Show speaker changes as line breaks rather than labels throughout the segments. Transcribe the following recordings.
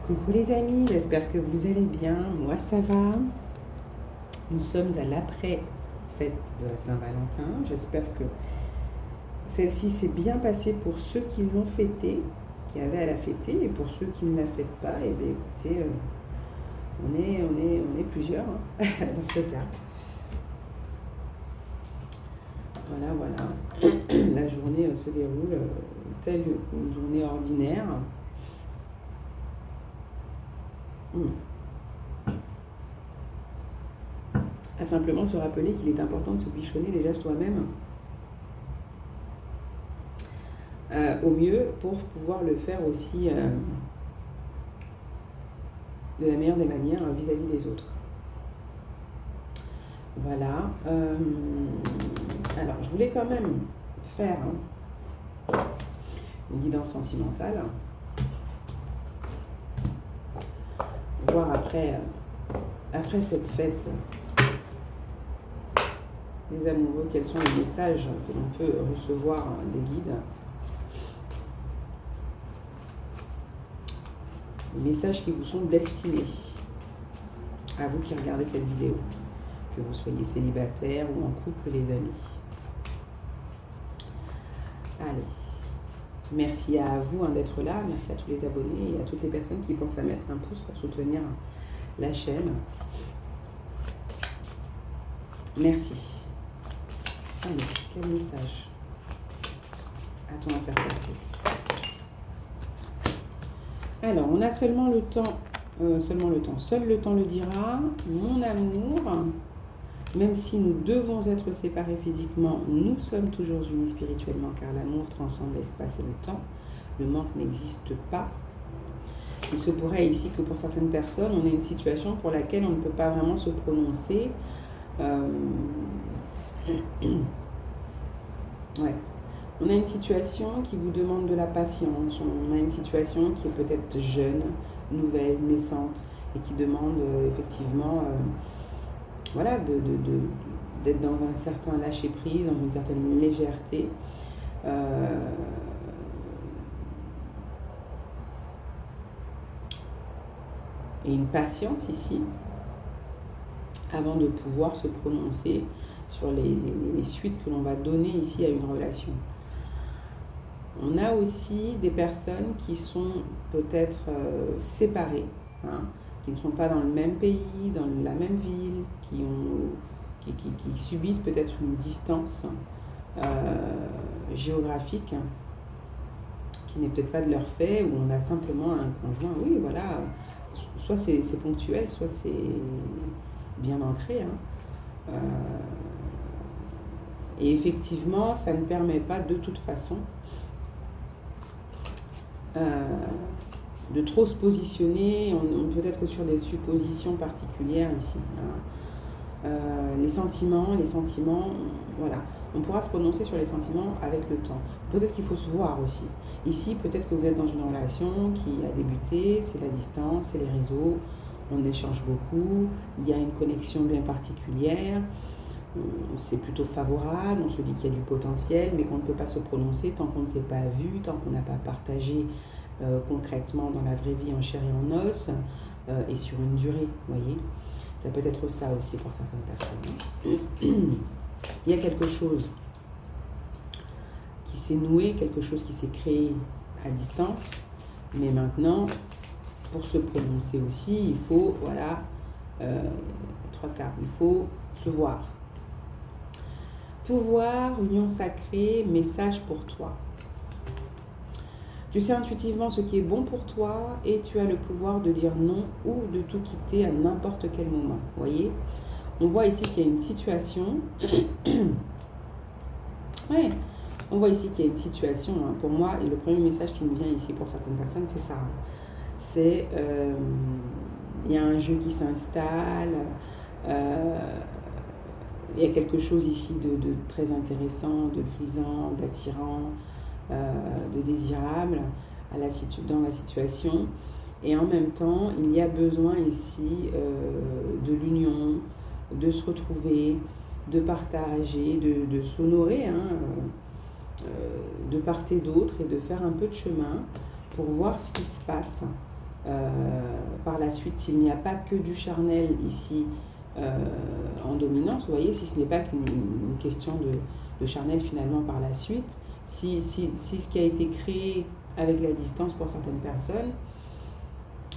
Coucou les amis, j'espère que vous allez bien. Moi ça va. Nous sommes à l'après-fête de la Saint-Valentin. J'espère que celle-ci s'est bien passée pour ceux qui l'ont fêtée, qui avaient à la fêter, et pour ceux qui ne la fêtent pas, eh bien écoutez, on est plusieurs hein, dans ce cas. Voilà. La journée se déroule telle une journée ordinaire. À simplement se rappeler qu'il est important de se bichonner déjà soi-même au mieux pour pouvoir le faire aussi de la meilleure des manières vis-à-vis des autres. Voilà. Alors, je voulais quand même faire une guidance sentimentale. Voir après cette fête des amoureux, quels sont les messages que l'on peut recevoir des guides. Les messages qui vous sont destinés, à vous qui regardez cette vidéo, que vous soyez célibataire ou en couple, les amis. Allez, merci à vous d'être là, merci à tous les abonnés et à toutes les personnes qui pensent à mettre un pouce pour soutenir la chaîne. Merci. Allez, quel message a-t-on à faire passer? Alors, on a seulement le temps, seul le temps le dira. Mon amour, même si nous devons être séparés physiquement, nous sommes toujours unis spirituellement, car l'amour transcende l'espace et le temps. Le manque n'existe pas. Il se pourrait ici que pour certaines personnes, on ait une situation pour laquelle on ne peut pas vraiment se prononcer. Ouais. On a une situation qui vous demande de la patience, on a une situation qui est peut-être jeune, nouvelle, naissante, et qui demande effectivement voilà, d'être dans un certain lâcher-prise, dans une certaine légèreté. Et une patience ici, avant de pouvoir se prononcer sur les suites que l'on va donner ici à une relation. On a aussi des personnes qui sont peut-être séparées, qui ne sont pas dans le même pays, dans la même ville, qui subissent peut-être une distance géographique qui n'est peut-être pas de leur fait, où on a simplement un conjoint, oui voilà, soit c'est ponctuel, soit c'est bien ancré. Et effectivement, ça ne permet pas de toute façon de trop se positionner. On peut être sur des suppositions particulières ici. Les sentiments, voilà. On pourra se prononcer sur les sentiments avec le temps. Peut-être qu'il faut se voir aussi. Ici, peut-être que vous êtes dans une relation qui a débuté, c'est la distance, c'est les réseaux, on échange beaucoup, il y a une connexion bien particulière, c'est plutôt favorable, on se dit qu'il y a du potentiel, mais qu'on ne peut pas se prononcer tant qu'on ne s'est pas vu, tant qu'on n'a pas partagé concrètement dans la vraie vie en chair et en os, et sur une durée, vous voyez. Ça peut être ça aussi pour certaines personnes. Il y a quelque chose qui s'est noué, quelque chose qui s'est créé à distance, mais maintenant, pour se prononcer aussi, il faut, voilà, 3/4, il faut se voir. Pouvoir, union sacrée, message pour toi. Tu sais intuitivement ce qui est bon pour toi et tu as le pouvoir de dire non ou de tout quitter à n'importe quel moment. Vous voyez, on voit ici qu'il y a une situation. Ouais, on voit ici qu'il y a une situation. Pour moi, et le premier message qui me vient ici pour certaines personnes, c'est ça. C'est il y a un jeu qui s'installe. Il y a quelque chose ici de très intéressant, de grisant, d'attirant, de désirable dans la situation. Et en même temps, il y a besoin ici de l'union, de se retrouver, de partager, de s'honorer, de part et d'autre, et de faire un peu de chemin pour voir ce qui se passe par la suite, s'il n'y a pas que du charnel ici en dominance, vous voyez, si ce n'est pas qu'une question de charnel finalement par la suite, si ce qui a été créé avec la distance pour certaines personnes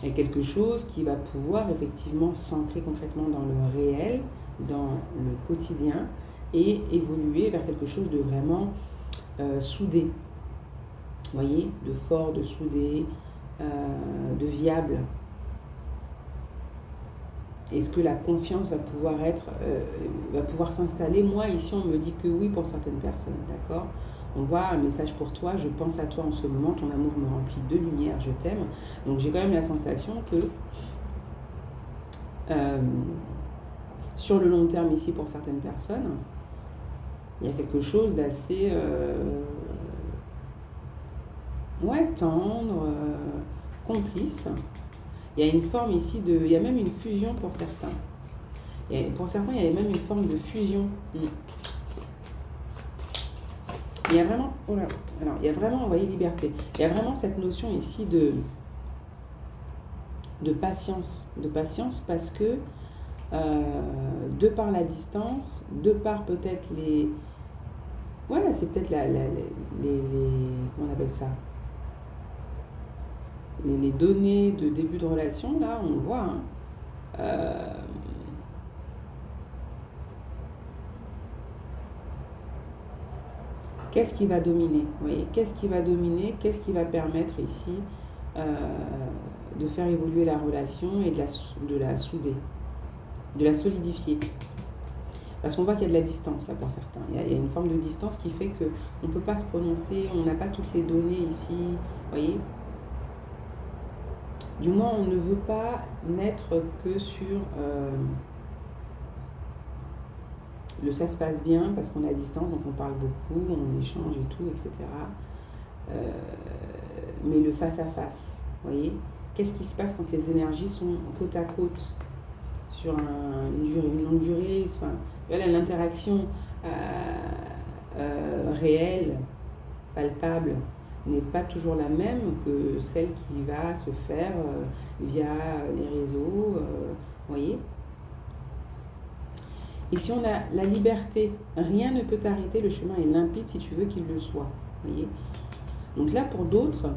est quelque chose qui va pouvoir effectivement s'ancrer concrètement dans le réel, dans le quotidien, et évoluer vers quelque chose de vraiment soudé, vous voyez, de fort, de soudé, de viable. Est-ce que la confiance va pouvoir s'installer? Moi, ici, on me dit que oui pour certaines personnes, d'accord? On voit un message pour toi, je pense à toi en ce moment, ton amour me remplit de lumière, je t'aime. Donc, j'ai quand même la sensation que sur le long terme ici, pour certaines personnes, il y a quelque chose d'assez tendre, complice. Il y a une forme ici il y a même une fusion pour certains. Pour certains, il y a même une forme de fusion. Il y a vraiment, il y a vraiment, vous voyez, liberté. Il y a vraiment cette notion ici de patience. De patience parce que, de par la distance, de par peut-être les... Ouais, c'est peut-être les... Comment on appelle ça? Les données de début de relation, là, on le voit. Qu'est-ce qui va dominer? Vous voyez, qu'est-ce qui va dominer? Qu'est-ce qui va permettre ici de faire évoluer la relation et de la souder, de la solidifier? Parce qu'on voit qu'il y a de la distance là pour certains. Il y a une forme de distance qui fait qu'on ne peut pas se prononcer, on n'a pas toutes les données ici, vous voyez? Du moins, on ne veut pas n'être que sur le ça se passe bien parce qu'on est à distance, donc on parle beaucoup, on échange et tout, etc. Mais le face à face, vous voyez, qu'est-ce qui se passe quand les énergies sont côte à côte sur une longue durée, enfin, voilà, l'interaction réelle, palpable, n'est pas toujours la même que celle qui va se faire via les réseaux, vous voyez. Ici, on a la liberté. Rien ne peut t'arrêter, le chemin est limpide si tu veux qu'il le soit. Vous voyez. Donc là, pour d'autres,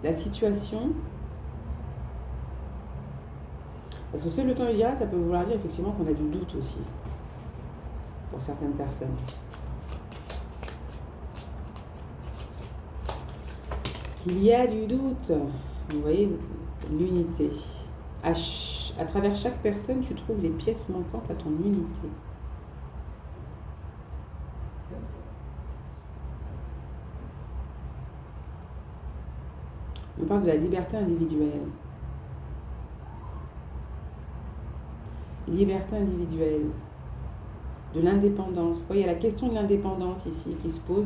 la situation... Parce que seul le temps le dira, ça peut vouloir dire effectivement qu'on a du doute aussi, pour certaines personnes. Il y a du doute. Vous voyez, l'unité. À travers chaque personne, tu trouves les pièces manquantes à ton unité. On parle de la liberté individuelle. Liberté individuelle. De l'indépendance. Vous voyez, il y a la question de l'indépendance ici qui se pose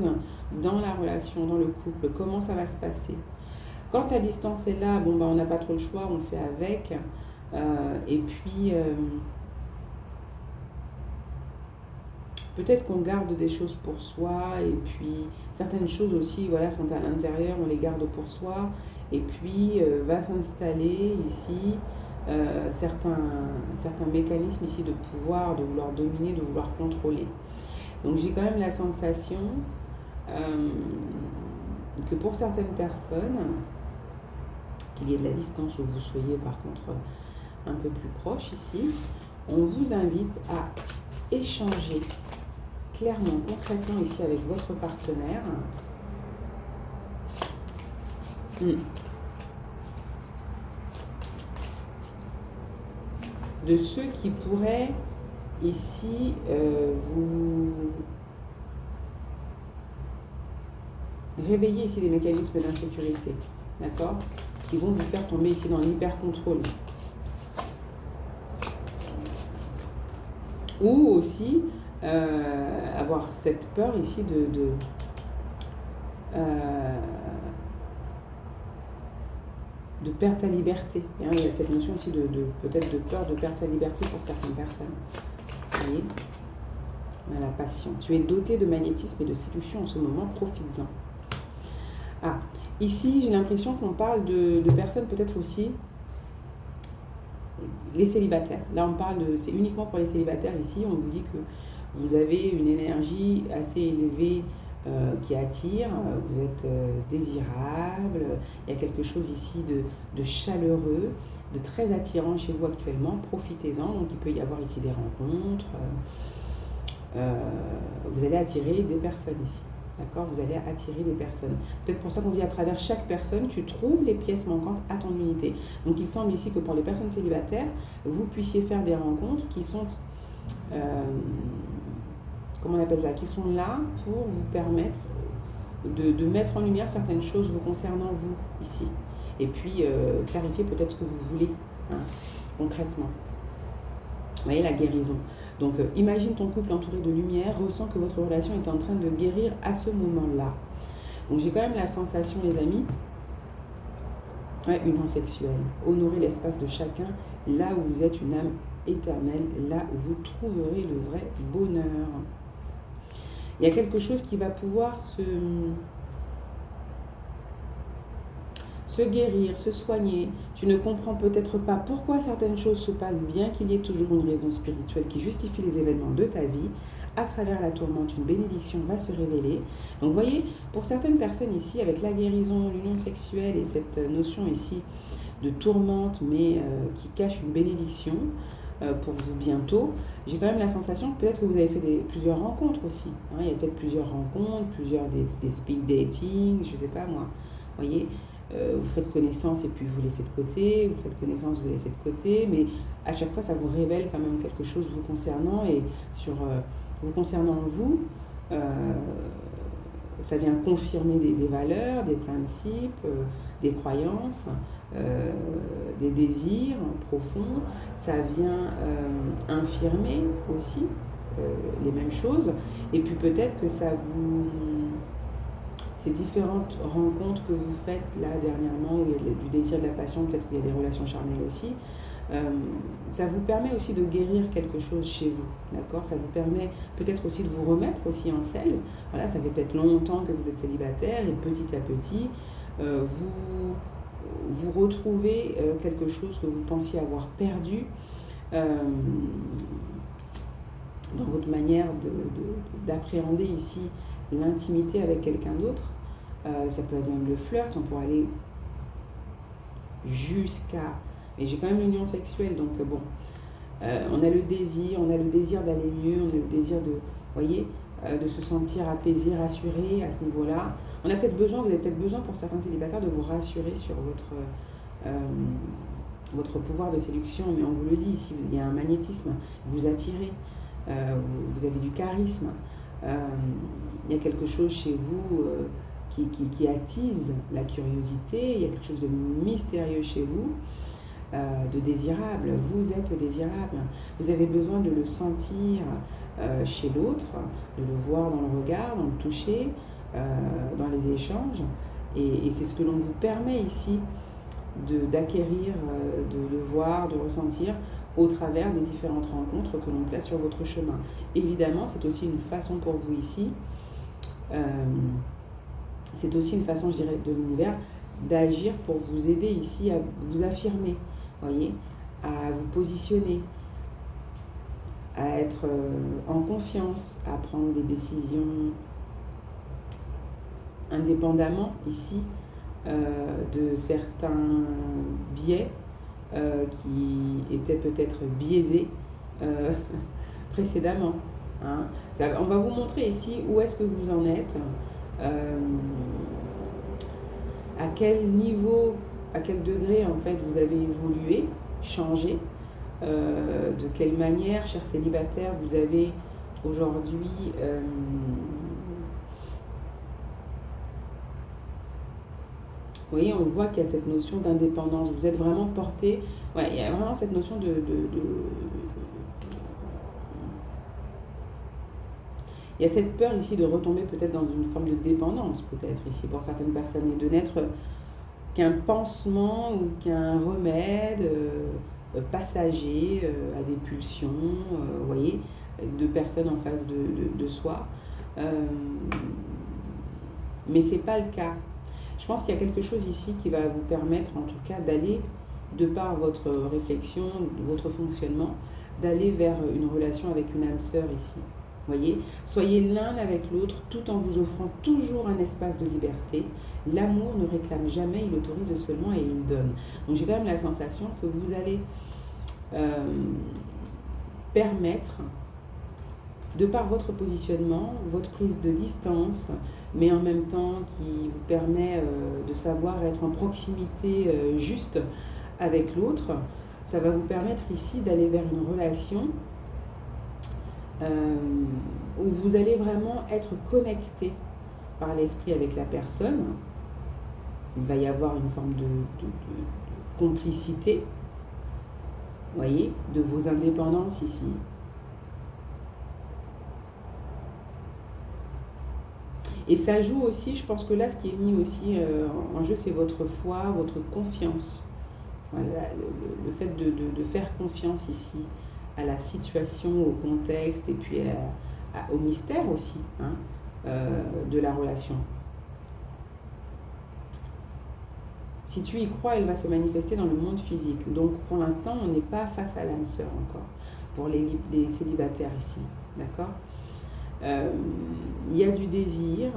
dans la relation, dans le couple. Comment ça va se passer? Quand la distance est là, on n'a pas trop le choix, on le fait avec. Et puis, peut-être qu'on garde des choses pour soi. Et puis, certaines choses aussi sont à l'intérieur, on les garde pour soi. Et puis, va s'installer ici certains mécanismes ici de pouvoir, de vouloir dominer, de vouloir contrôler. Donc j'ai quand même la sensation que pour certaines personnes, qu'il y ait de la distance ou que vous soyez par contre un peu plus proche ici, on vous invite à échanger clairement, concrètement ici avec votre partenaire. De ceux qui pourraient ici vous réveiller ici des mécanismes d'insécurité, d'accord, qui vont vous faire tomber ici dans l'hyper-contrôle. Ou aussi avoir cette peur ici de perdre sa liberté. Il y a cette notion aussi peut-être de peur de perdre sa liberté pour certaines personnes. Vous voyez, on a la passion. Tu es doté de magnétisme et de séduction en ce moment, profites-en. Ici, j'ai l'impression qu'on parle de personnes peut-être aussi, les célibataires. Là, on parle c'est uniquement pour les célibataires ici. On vous dit que vous avez une énergie assez élevée qui attire, vous êtes désirable, il y a quelque chose ici de chaleureux, de très attirant chez vous actuellement, profitez-en, donc il peut y avoir ici des rencontres, vous allez attirer des personnes ici, d'accord, vous allez attirer des personnes. Peut-être pour ça qu'on dit à travers chaque personne, tu trouves les pièces manquantes à ton unité. Donc il semble ici que pour les personnes célibataires, vous puissiez faire des rencontres qui sont... comment on appelle ça, qui sont là pour vous permettre de mettre en lumière certaines choses vous concernant vous ici. Et puis clarifier peut-être ce que vous voulez, hein, concrètement. Vous voyez la guérison. Donc imagine ton couple entouré de lumière, ressens que votre relation est en train de guérir à ce moment-là. Donc j'ai quand même la sensation, les amis, union sexuelle. Honorer l'espace de chacun, là où vous êtes une âme éternelle, là où vous trouverez le vrai bonheur. Il y a quelque chose qui va pouvoir se guérir, se soigner. Tu ne comprends peut-être pas pourquoi certaines choses se passent bien, qu'il y ait toujours une raison spirituelle qui justifie les événements de ta vie. À travers la tourmente, une bénédiction va se révéler. Donc vous voyez, pour certaines personnes ici, avec la guérison, l'union sexuelle et cette notion ici de tourmente, mais qui cache une bénédiction, pour vous bientôt, j'ai quand même la sensation que peut-être que vous avez fait plusieurs rencontres aussi. Hein, il y a peut-être plusieurs rencontres, des speed dating, je ne sais pas moi. Vous voyez, vous faites connaissance et puis vous laissez de côté, vous faites connaissance, vous laissez de côté, mais à chaque fois ça vous révèle quand même quelque chose vous concernant et sur vous concernant vous, ça vient confirmer des valeurs, des principes, des croyances, des désirs profonds, ça vient infirmer aussi les mêmes choses, et puis peut-être que ça vous... Ces différentes rencontres que vous faites là dernièrement, où il y a du désir, de la passion, peut-être qu'il y a des relations charnelles aussi, ça vous permet aussi de guérir quelque chose chez vous, d'accord? Ça vous permet peut-être aussi de vous remettre aussi en selle. Voilà, ça fait peut-être longtemps que vous êtes célibataire et petit à petit, vous retrouvez quelque chose que vous pensiez avoir perdu dans votre manière d'appréhender ici l'intimité avec quelqu'un d'autre. Ça peut être même le flirt, on pourrait aller jusqu'à... Mais j'ai quand même l'union sexuelle, donc bon, on a le désir d'aller mieux, on a le désir de, voyez, de se sentir apaisé, rassuré à ce niveau-là. On a peut-être besoin, vous avez peut-être besoin pour certains célibataires de vous rassurer sur votre pouvoir de séduction, mais on vous le dit ici, il y a un magnétisme, vous attirez, vous avez du charisme, il y a quelque chose chez vous qui attise la curiosité, il y a quelque chose de mystérieux chez vous, de désirable, vous êtes désirable, vous avez besoin de le sentir chez l'autre, de le voir dans le regard, dans le toucher, dans les échanges, et c'est ce que l'on vous permet ici d'acquérir, de voir, de ressentir au travers des différentes rencontres que l'on place sur votre chemin. Évidemment, c'est aussi une façon pour vous ici, c'est aussi une façon, je dirais, de l'univers d'agir pour vous aider ici à vous affirmer, voyez, à vous positionner, à être en confiance, à prendre des décisions indépendamment ici de certains biais qui étaient peut-être biaisés précédemment. Hein. On va vous montrer ici où est-ce que vous en êtes, à quel niveau, à quel degré en fait vous avez évolué, changé, de quelle manière, chers célibataires, vous avez aujourd'hui vous voyez, on voit qu'il y a cette notion d'indépendance. Vous êtes vraiment porté. Ouais, il y a vraiment cette notion de... Il y a cette peur ici de retomber peut-être dans une forme de dépendance, peut-être ici pour certaines personnes, et de n'être qu'un pansement ou qu'un remède passager à des pulsions, vous voyez, de personnes en face de soi. Mais ce n'est pas le cas. Je pense qu'il y a quelque chose ici qui va vous permettre, en tout cas, d'aller, de par votre réflexion, votre fonctionnement, d'aller vers une relation avec une âme sœur ici. Voyez, soyez l'un avec l'autre tout en vous offrant toujours un espace de liberté. L'amour ne réclame jamais, il autorise seulement et il donne. Donc j'ai quand même la sensation que vous allez permettre, de par votre positionnement, votre prise de distance, mais en même temps qui vous permet de savoir être en proximité juste avec l'autre, ça va vous permettre ici d'aller vers une relation où vous allez vraiment être connecté par l'esprit avec la personne. Il va y avoir une forme de complicité, voyez, de vos indépendances ici. Et ça joue aussi, je pense que là, ce qui est mis aussi en jeu, c'est votre foi, votre confiance. Voilà, le fait de faire confiance ici à la situation, au contexte et puis au mystère aussi de la relation. Si tu y crois, elle va se manifester dans le monde physique. Donc pour l'instant, on n'est pas face à l'âme sœur encore, pour les célibataires ici. D'accord ? Il y a du désir,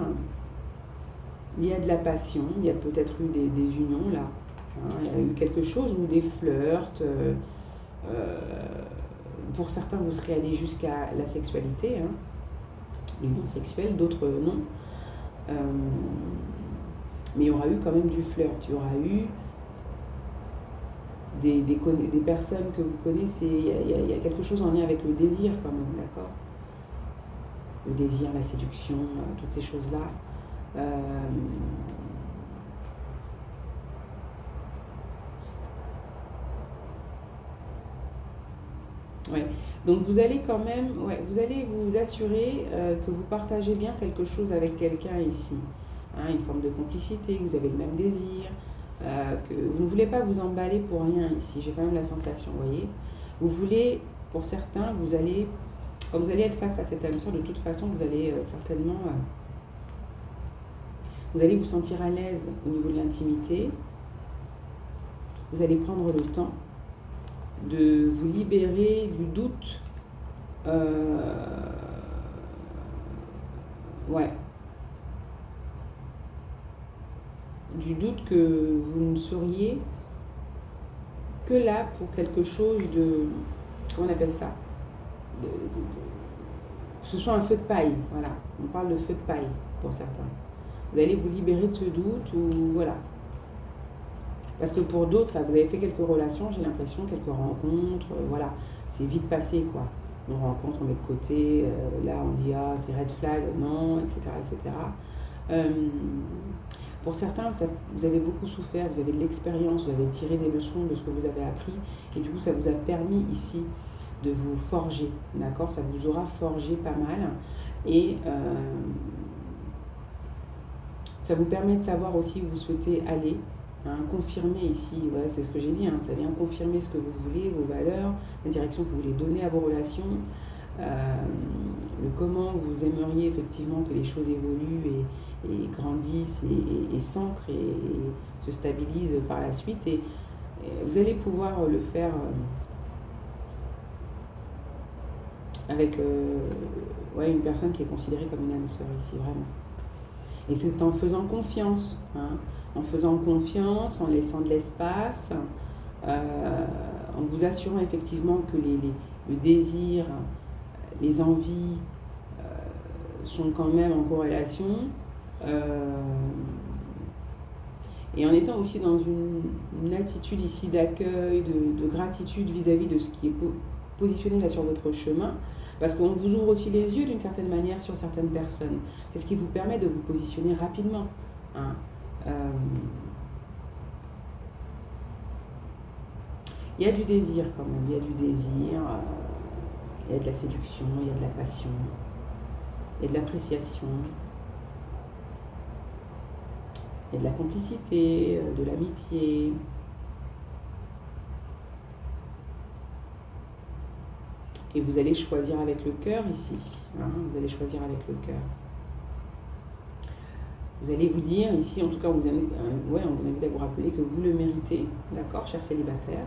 il y a de la passion, il y a peut-être eu des unions là. Il y a eu quelque chose ou des flirts. Pour certains, vous serez allé jusqu'à la sexualité, l'union sexuelle, d'autres non. Mais il y aura eu quand même du flirt, il y aura eu des personnes que vous connaissez, il y a quelque chose en lien avec le désir quand même, d'accord ? Le désir, la séduction, toutes ces choses-là. Ouais. Donc vous allez quand même, vous allez vous assurer que vous partagez bien quelque chose avec quelqu'un ici. Une forme de complicité, vous avez le même désir, que vous ne voulez pas vous emballer pour rien ici, j'ai quand même la sensation, vous voyez. Vous voulez, pour certains, quand vous allez être face à cette âme sœur, de toute façon, vous allez certainement, vous allez vous sentir à l'aise au niveau de l'intimité, vous allez prendre le temps de vous libérer du doute, du doute que vous ne seriez que là pour quelque chose de, comment on appelle ça, que ce soit un feu de paille, voilà, on parle de feu de paille pour certains. Vous allez vous libérer de ce doute ou voilà. Parce que pour d'autres, là, vous avez fait quelques relations, j'ai l'impression, quelques rencontres, voilà, c'est vite passé, quoi. On rencontre, on met de côté, là on dit, ah, c'est red flag, non, etc., etc. Pour certains, vous avez beaucoup souffert, vous avez de l'expérience, vous avez tiré des leçons de ce que vous avez appris, et du coup, ça vous a permis ici de vous forger, d'accord ? Ça vous aura forgé pas mal, et ça vous permet de savoir aussi où vous souhaitez aller, confirmer ici, ouais, c'est ce que j'ai dit, ça vient confirmer ce que vous voulez, vos valeurs, la direction que vous voulez donner à vos relations, le comment vous aimeriez effectivement que les choses évoluent et grandissent et s'ancrent et se stabilisent par la suite. Et vous allez pouvoir le faire avec une personne qui est considérée comme une âme sœur ici, vraiment. Et c'est en faisant confiance, en faisant confiance, en laissant de l'espace, en vous assurant effectivement que le désir, les envies sont quand même en corrélation, et en étant aussi dans une attitude ici d'accueil, de gratitude vis-à-vis de ce qui est positionné là sur votre chemin, parce qu'on vous ouvre aussi les yeux d'une certaine manière sur certaines personnes. C'est ce qui vous permet de vous positionner rapidement. Il y a du désir quand même, il y a du désir, il y a de la séduction, il y a de la passion, il y a de l'appréciation, il y a de la complicité, de l'amitié. Et vous allez choisir avec le cœur ici. Vous allez choisir avec le cœur. Vous allez vous dire ici, en tout cas, on vous invite à vous rappeler que vous le méritez, d'accord, chers célibataires.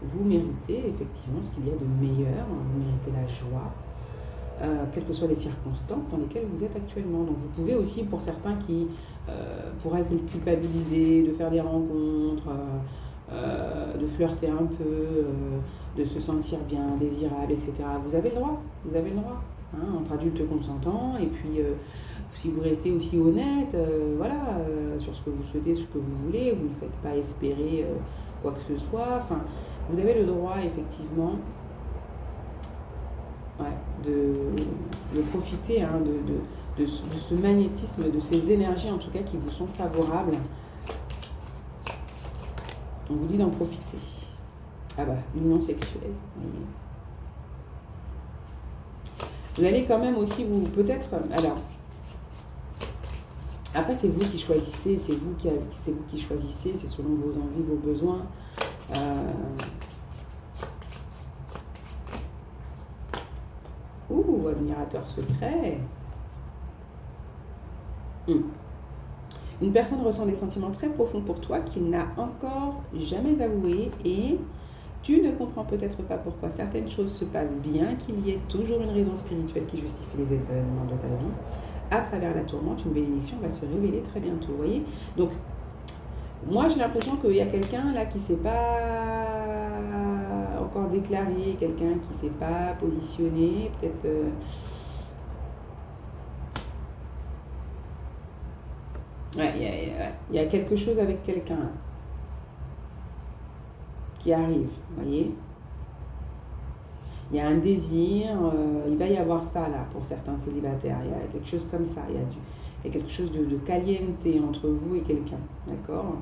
Vous méritez effectivement ce qu'il y a de meilleur, vous méritez la joie, quelles que soient les circonstances dans lesquelles vous êtes actuellement. Donc vous pouvez aussi, pour certains qui pourraient vous culpabiliser de faire des rencontres, de flirter un peu, de se sentir bien, désirable, etc. Vous avez le droit, hein, entre adultes consentants, et puis si vous restez aussi honnête, sur ce que vous souhaitez, ce que vous voulez, vous ne faites pas espérer quoi que ce soit, enfin, vous avez le droit effectivement de profiter hein, de ce magnétisme, de ces énergies en tout cas qui vous sont favorables. On vous dit d'en profiter. Ah bah, l'union sexuelle, voyez. Vous allez quand même aussi peut-être, alors, après c'est vous qui choisissez, c'est vous qui choisissez, c'est selon vos envies, vos besoins. Admirateur secret. Une personne ressent des sentiments très profonds pour toi qu'il n'a encore jamais avoués et tu ne comprends peut-être pas pourquoi certaines choses se passent bien, qu'il y ait toujours une raison spirituelle qui justifie les événements de ta vie. À travers la tourmente, une bénédiction va se révéler très bientôt, vous voyez. Donc, moi j'ai l'impression qu'il y a quelqu'un là qui ne s'est pas encore déclaré, quelqu'un qui ne s'est pas positionné, peut-être... il y a quelque chose avec quelqu'un qui arrive, vous voyez. Il y a un désir, il va y avoir ça là pour certains célibataires, il y a quelque chose comme ça, il y a quelque chose de caliente entre vous et quelqu'un, d'accord.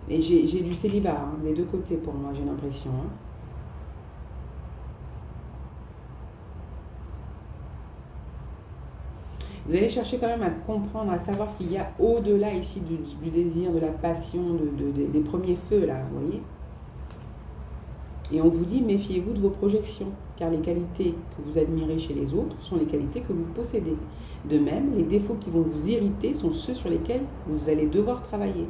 Et j'ai du célibat, hein, des deux côtés pour moi, j'ai l'impression. Hein. Vous allez chercher quand même à comprendre, à savoir ce qu'il y a au-delà ici du désir, de la passion, des premiers feux là, vous voyez. Et on vous dit, méfiez-vous de vos projections, car les qualités que vous admirez chez les autres sont les qualités que vous possédez. De même, les défauts qui vont vous irriter sont ceux sur lesquels vous allez devoir travailler.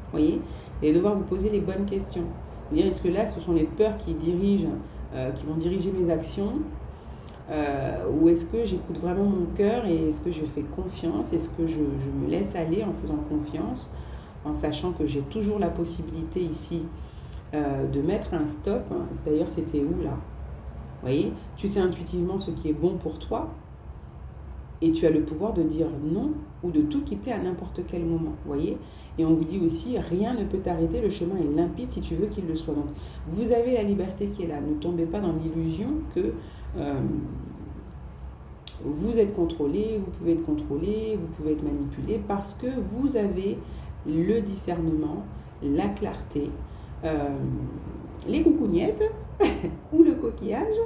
Vous voyez, vous allez devoir vous poser les bonnes questions. Vous dire, est-ce que là, ce sont les peurs qui vont diriger mes actions, ou est-ce que j'écoute vraiment mon cœur et est-ce que je fais confiance, est-ce que je me laisse aller en faisant confiance, en sachant que j'ai toujours la possibilité ici de mettre un stop. D'ailleurs, c'était où là? Vous voyez, tu sais intuitivement ce qui est bon pour toi et tu as le pouvoir de dire non ou de tout quitter à n'importe quel moment. Vous voyez, et on vous dit aussi, rien ne peut t'arrêter, le chemin est limpide si tu veux qu'il le soit. Donc, vous avez la liberté qui est là. Ne tombez pas dans l'illusion que vous êtes contrôlé, vous pouvez être contrôlé, vous pouvez être manipulé parce que vous avez le discernement, la clarté, les coucougnettes ou le coquillage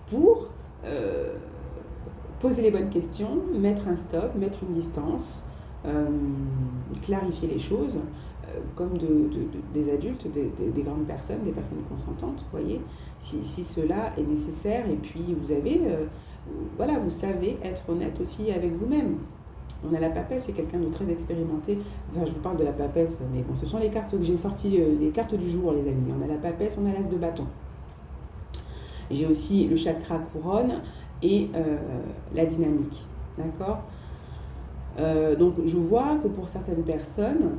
pour poser les bonnes questions, mettre un stop, mettre une distance, clarifier les choses comme des adultes, des grandes personnes, des personnes consentantes, vous voyez, si cela est nécessaire. Et puis vous avez, vous savez être honnête aussi avec vous-même. On a la papesse, c'est quelqu'un de très expérimenté. Enfin, je vous parle de la papesse, mais bon, ce sont les cartes que j'ai sorties, les cartes du jour, les amis. On a la papesse, on a l'as de bâton. J'ai aussi le chakra couronne et la dynamique, d'accord. Donc, je vois que pour certaines personnes,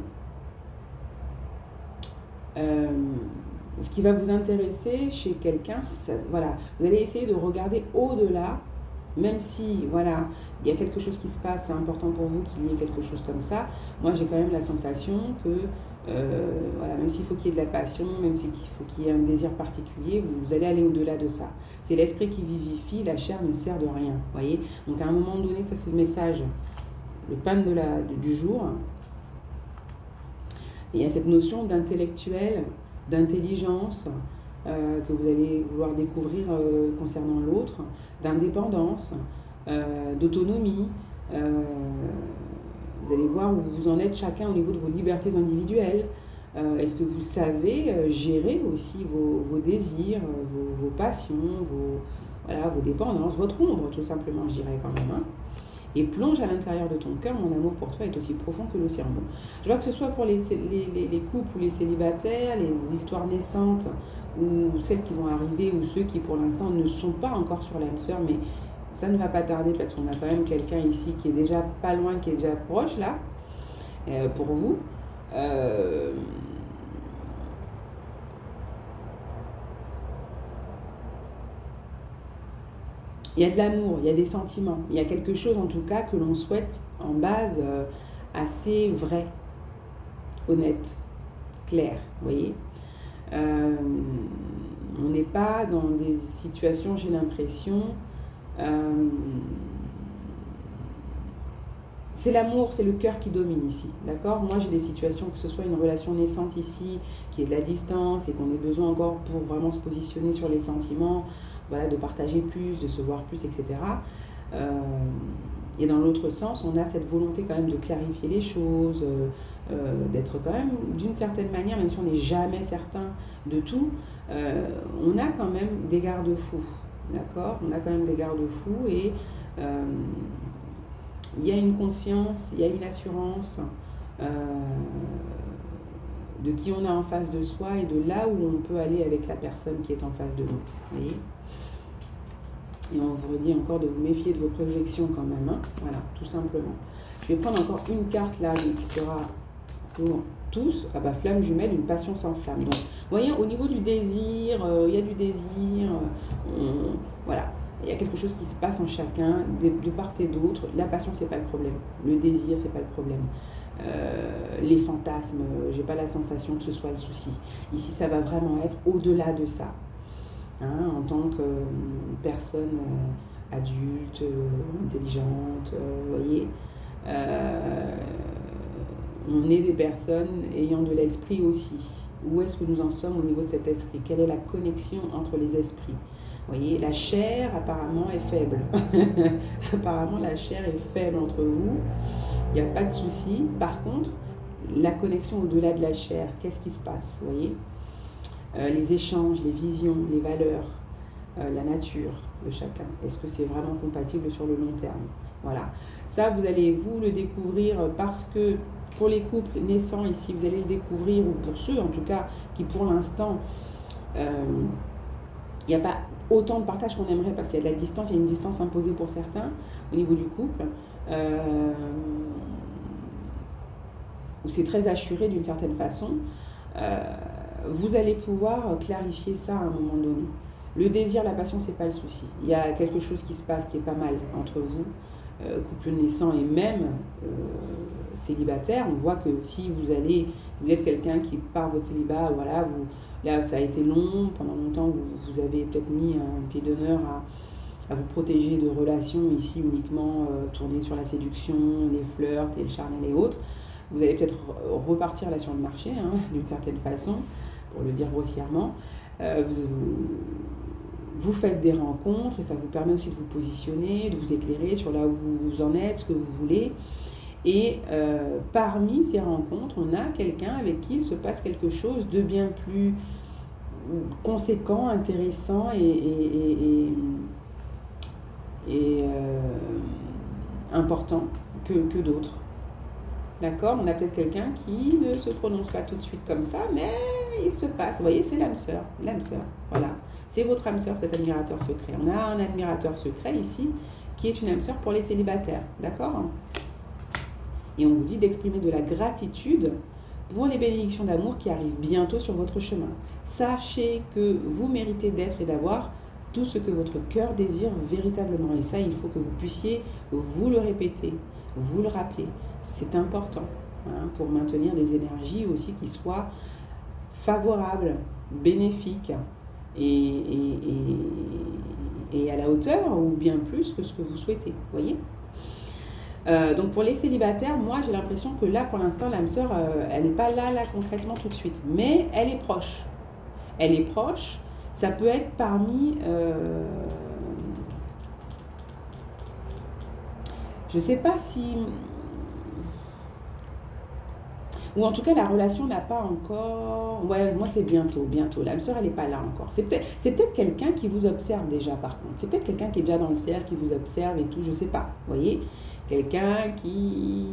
ce qui va vous intéresser chez quelqu'un, vous allez essayer de regarder au-delà, même si, il y a quelque chose qui se passe, c'est important pour vous qu'il y ait quelque chose comme ça. Moi, j'ai quand même la sensation que, même s'il faut qu'il y ait de la passion, même s'il faut qu'il y ait un désir particulier, vous allez aller au-delà de ça. C'est l'esprit qui vivifie, la chair ne sert de rien, vous voyez. Donc, à un moment donné, ça c'est le message, le pan du jour. Et il y a cette notion d'intellectuel, d'intelligence que vous allez vouloir découvrir concernant l'autre, d'indépendance, d'autonomie. Vous allez voir où vous en êtes chacun au niveau de vos libertés individuelles. Est-ce que vous savez gérer aussi vos désirs, vos passions, voilà, vos dépendances, votre ombre, tout simplement, je dirais quand même. Hein. Et plonge à l'intérieur de ton cœur, mon amour pour toi est aussi profond que l'océan. Bon, je vois que ce soit pour les couples ou les célibataires, les histoires naissantes, ou celles qui vont arriver, ou ceux qui pour l'instant ne sont pas encore sur l'âme sœur, mais ça ne va pas tarder parce qu'on a quand même quelqu'un ici qui est déjà pas loin, qui est déjà proche là, pour vous. Il y a de l'amour, il y a des sentiments, il y a quelque chose en tout cas que l'on souhaite en base assez vrai, honnête, clair, vous voyez. On n'est pas dans des situations, j'ai l'impression, c'est l'amour, c'est le cœur qui domine ici, d'accord? Moi, j'ai des situations, que ce soit une relation naissante ici, qui est de la distance et qu'on ait besoin encore pour vraiment se positionner sur les sentiments, voilà, de partager plus, de se voir plus, etc. Et dans l'autre sens, on a cette volonté quand même de clarifier les choses, d'être quand même d'une certaine manière, même si on n'est jamais certain de tout, on a quand même des garde-fous, d'accord? On a quand même des garde-fous et il y a une confiance, il y a une assurance de qui on a en face de soi et de là où on peut aller avec la personne qui est en face de nous. Vous voyez ? Et on vous redit encore de vous méfier de vos projections quand même. Hein, voilà, tout simplement. Je vais prendre encore une carte là qui sera pour tous. Ah bah, flamme jumelle, une passion sans flamme. Donc, vous voyez, au niveau du désir, il y a du désir. Voilà. Il y a quelque chose qui se passe en chacun, de part et d'autre. La passion, c'est pas le problème. Le désir, c'est pas le problème. Les fantasmes, j'ai pas la sensation que ce soit le souci. Ici, ça va vraiment être au-delà de ça. Hein, en tant que personne adulte, intelligente, vous voyez. On est des personnes ayant de l'esprit aussi. Où est-ce que nous en sommes au niveau de cet esprit? Quelle est la connexion entre les esprits? Vous voyez, la chair apparemment est faible. Apparemment, la chair est faible entre vous. Il n'y a pas de souci. Par contre, la connexion au-delà de la chair, qu'est-ce qui se passe? Vous voyez, les échanges, les visions, les valeurs, la nature de chacun. Est-ce que c'est vraiment compatible sur le long terme? Voilà. Ça, vous allez vous le découvrir parce que pour les couples naissants ici, vous allez le découvrir, ou pour ceux en tout cas qui pour l'instant, il n'y a pas autant de partage qu'on aimerait parce qu'il y a de la distance, il y a une distance imposée pour certains au niveau du couple, où c'est très assuré d'une certaine façon. Vous allez pouvoir clarifier ça à un moment donné. Le désir, la passion, c'est pas le souci. Il y a quelque chose qui se passe qui est pas mal entre vous, couple naissant et même célibataire. On voit que si vous êtes quelqu'un qui part votre célibat, voilà, là ça a été long, pendant longtemps vous avez peut-être mis un pied d'honneur à vous protéger de relations ici uniquement tournées sur la séduction, les flirts et le charnel et autres. Vous allez peut-être repartir là sur le marché, hein, d'une certaine façon, pour le dire grossièrement. Vous faites des rencontres et ça vous permet aussi de vous positionner, de vous éclairer sur là où vous en êtes, ce que vous voulez. Et parmi ces rencontres, on a quelqu'un avec qui il se passe quelque chose de bien plus conséquent, intéressant et important que d'autres. D'accord? On a peut-être quelqu'un qui ne se prononce pas tout de suite comme ça, mais il se passe. Vous voyez, c'est l'âme sœur. L'âme sœur, voilà. C'est votre âme sœur, cet admirateur secret. On a un admirateur secret ici qui est une âme sœur pour les célibataires. D'accord? Et on vous dit d'exprimer de la gratitude pour les bénédictions d'amour qui arrivent bientôt sur votre chemin. Sachez que vous méritez d'être et d'avoir tout ce que votre cœur désire véritablement. Et ça, il faut que vous puissiez vous le répéter, vous le rappeler. C'est important, hein, pour maintenir des énergies aussi qui soient favorables, bénéfiques et à la hauteur ou bien plus que ce que vous souhaitez. Voyez ? Donc pour les célibataires, moi j'ai l'impression que là pour l'instant l'âme sœur, elle n'est pas là concrètement tout de suite, mais elle est proche. Elle est proche. Ça peut être parmi, je ne sais pas si, Ou en tout cas, la relation n'a pas encore... Ouais, moi, c'est bientôt, bientôt. L'âme sœur, elle n'est pas là encore. C'est peut-être quelqu'un qui vous observe déjà, par contre. C'est peut-être quelqu'un qui est déjà dans le cercle, qui vous observe et tout, je sais pas. Vous voyez? Quelqu'un qui...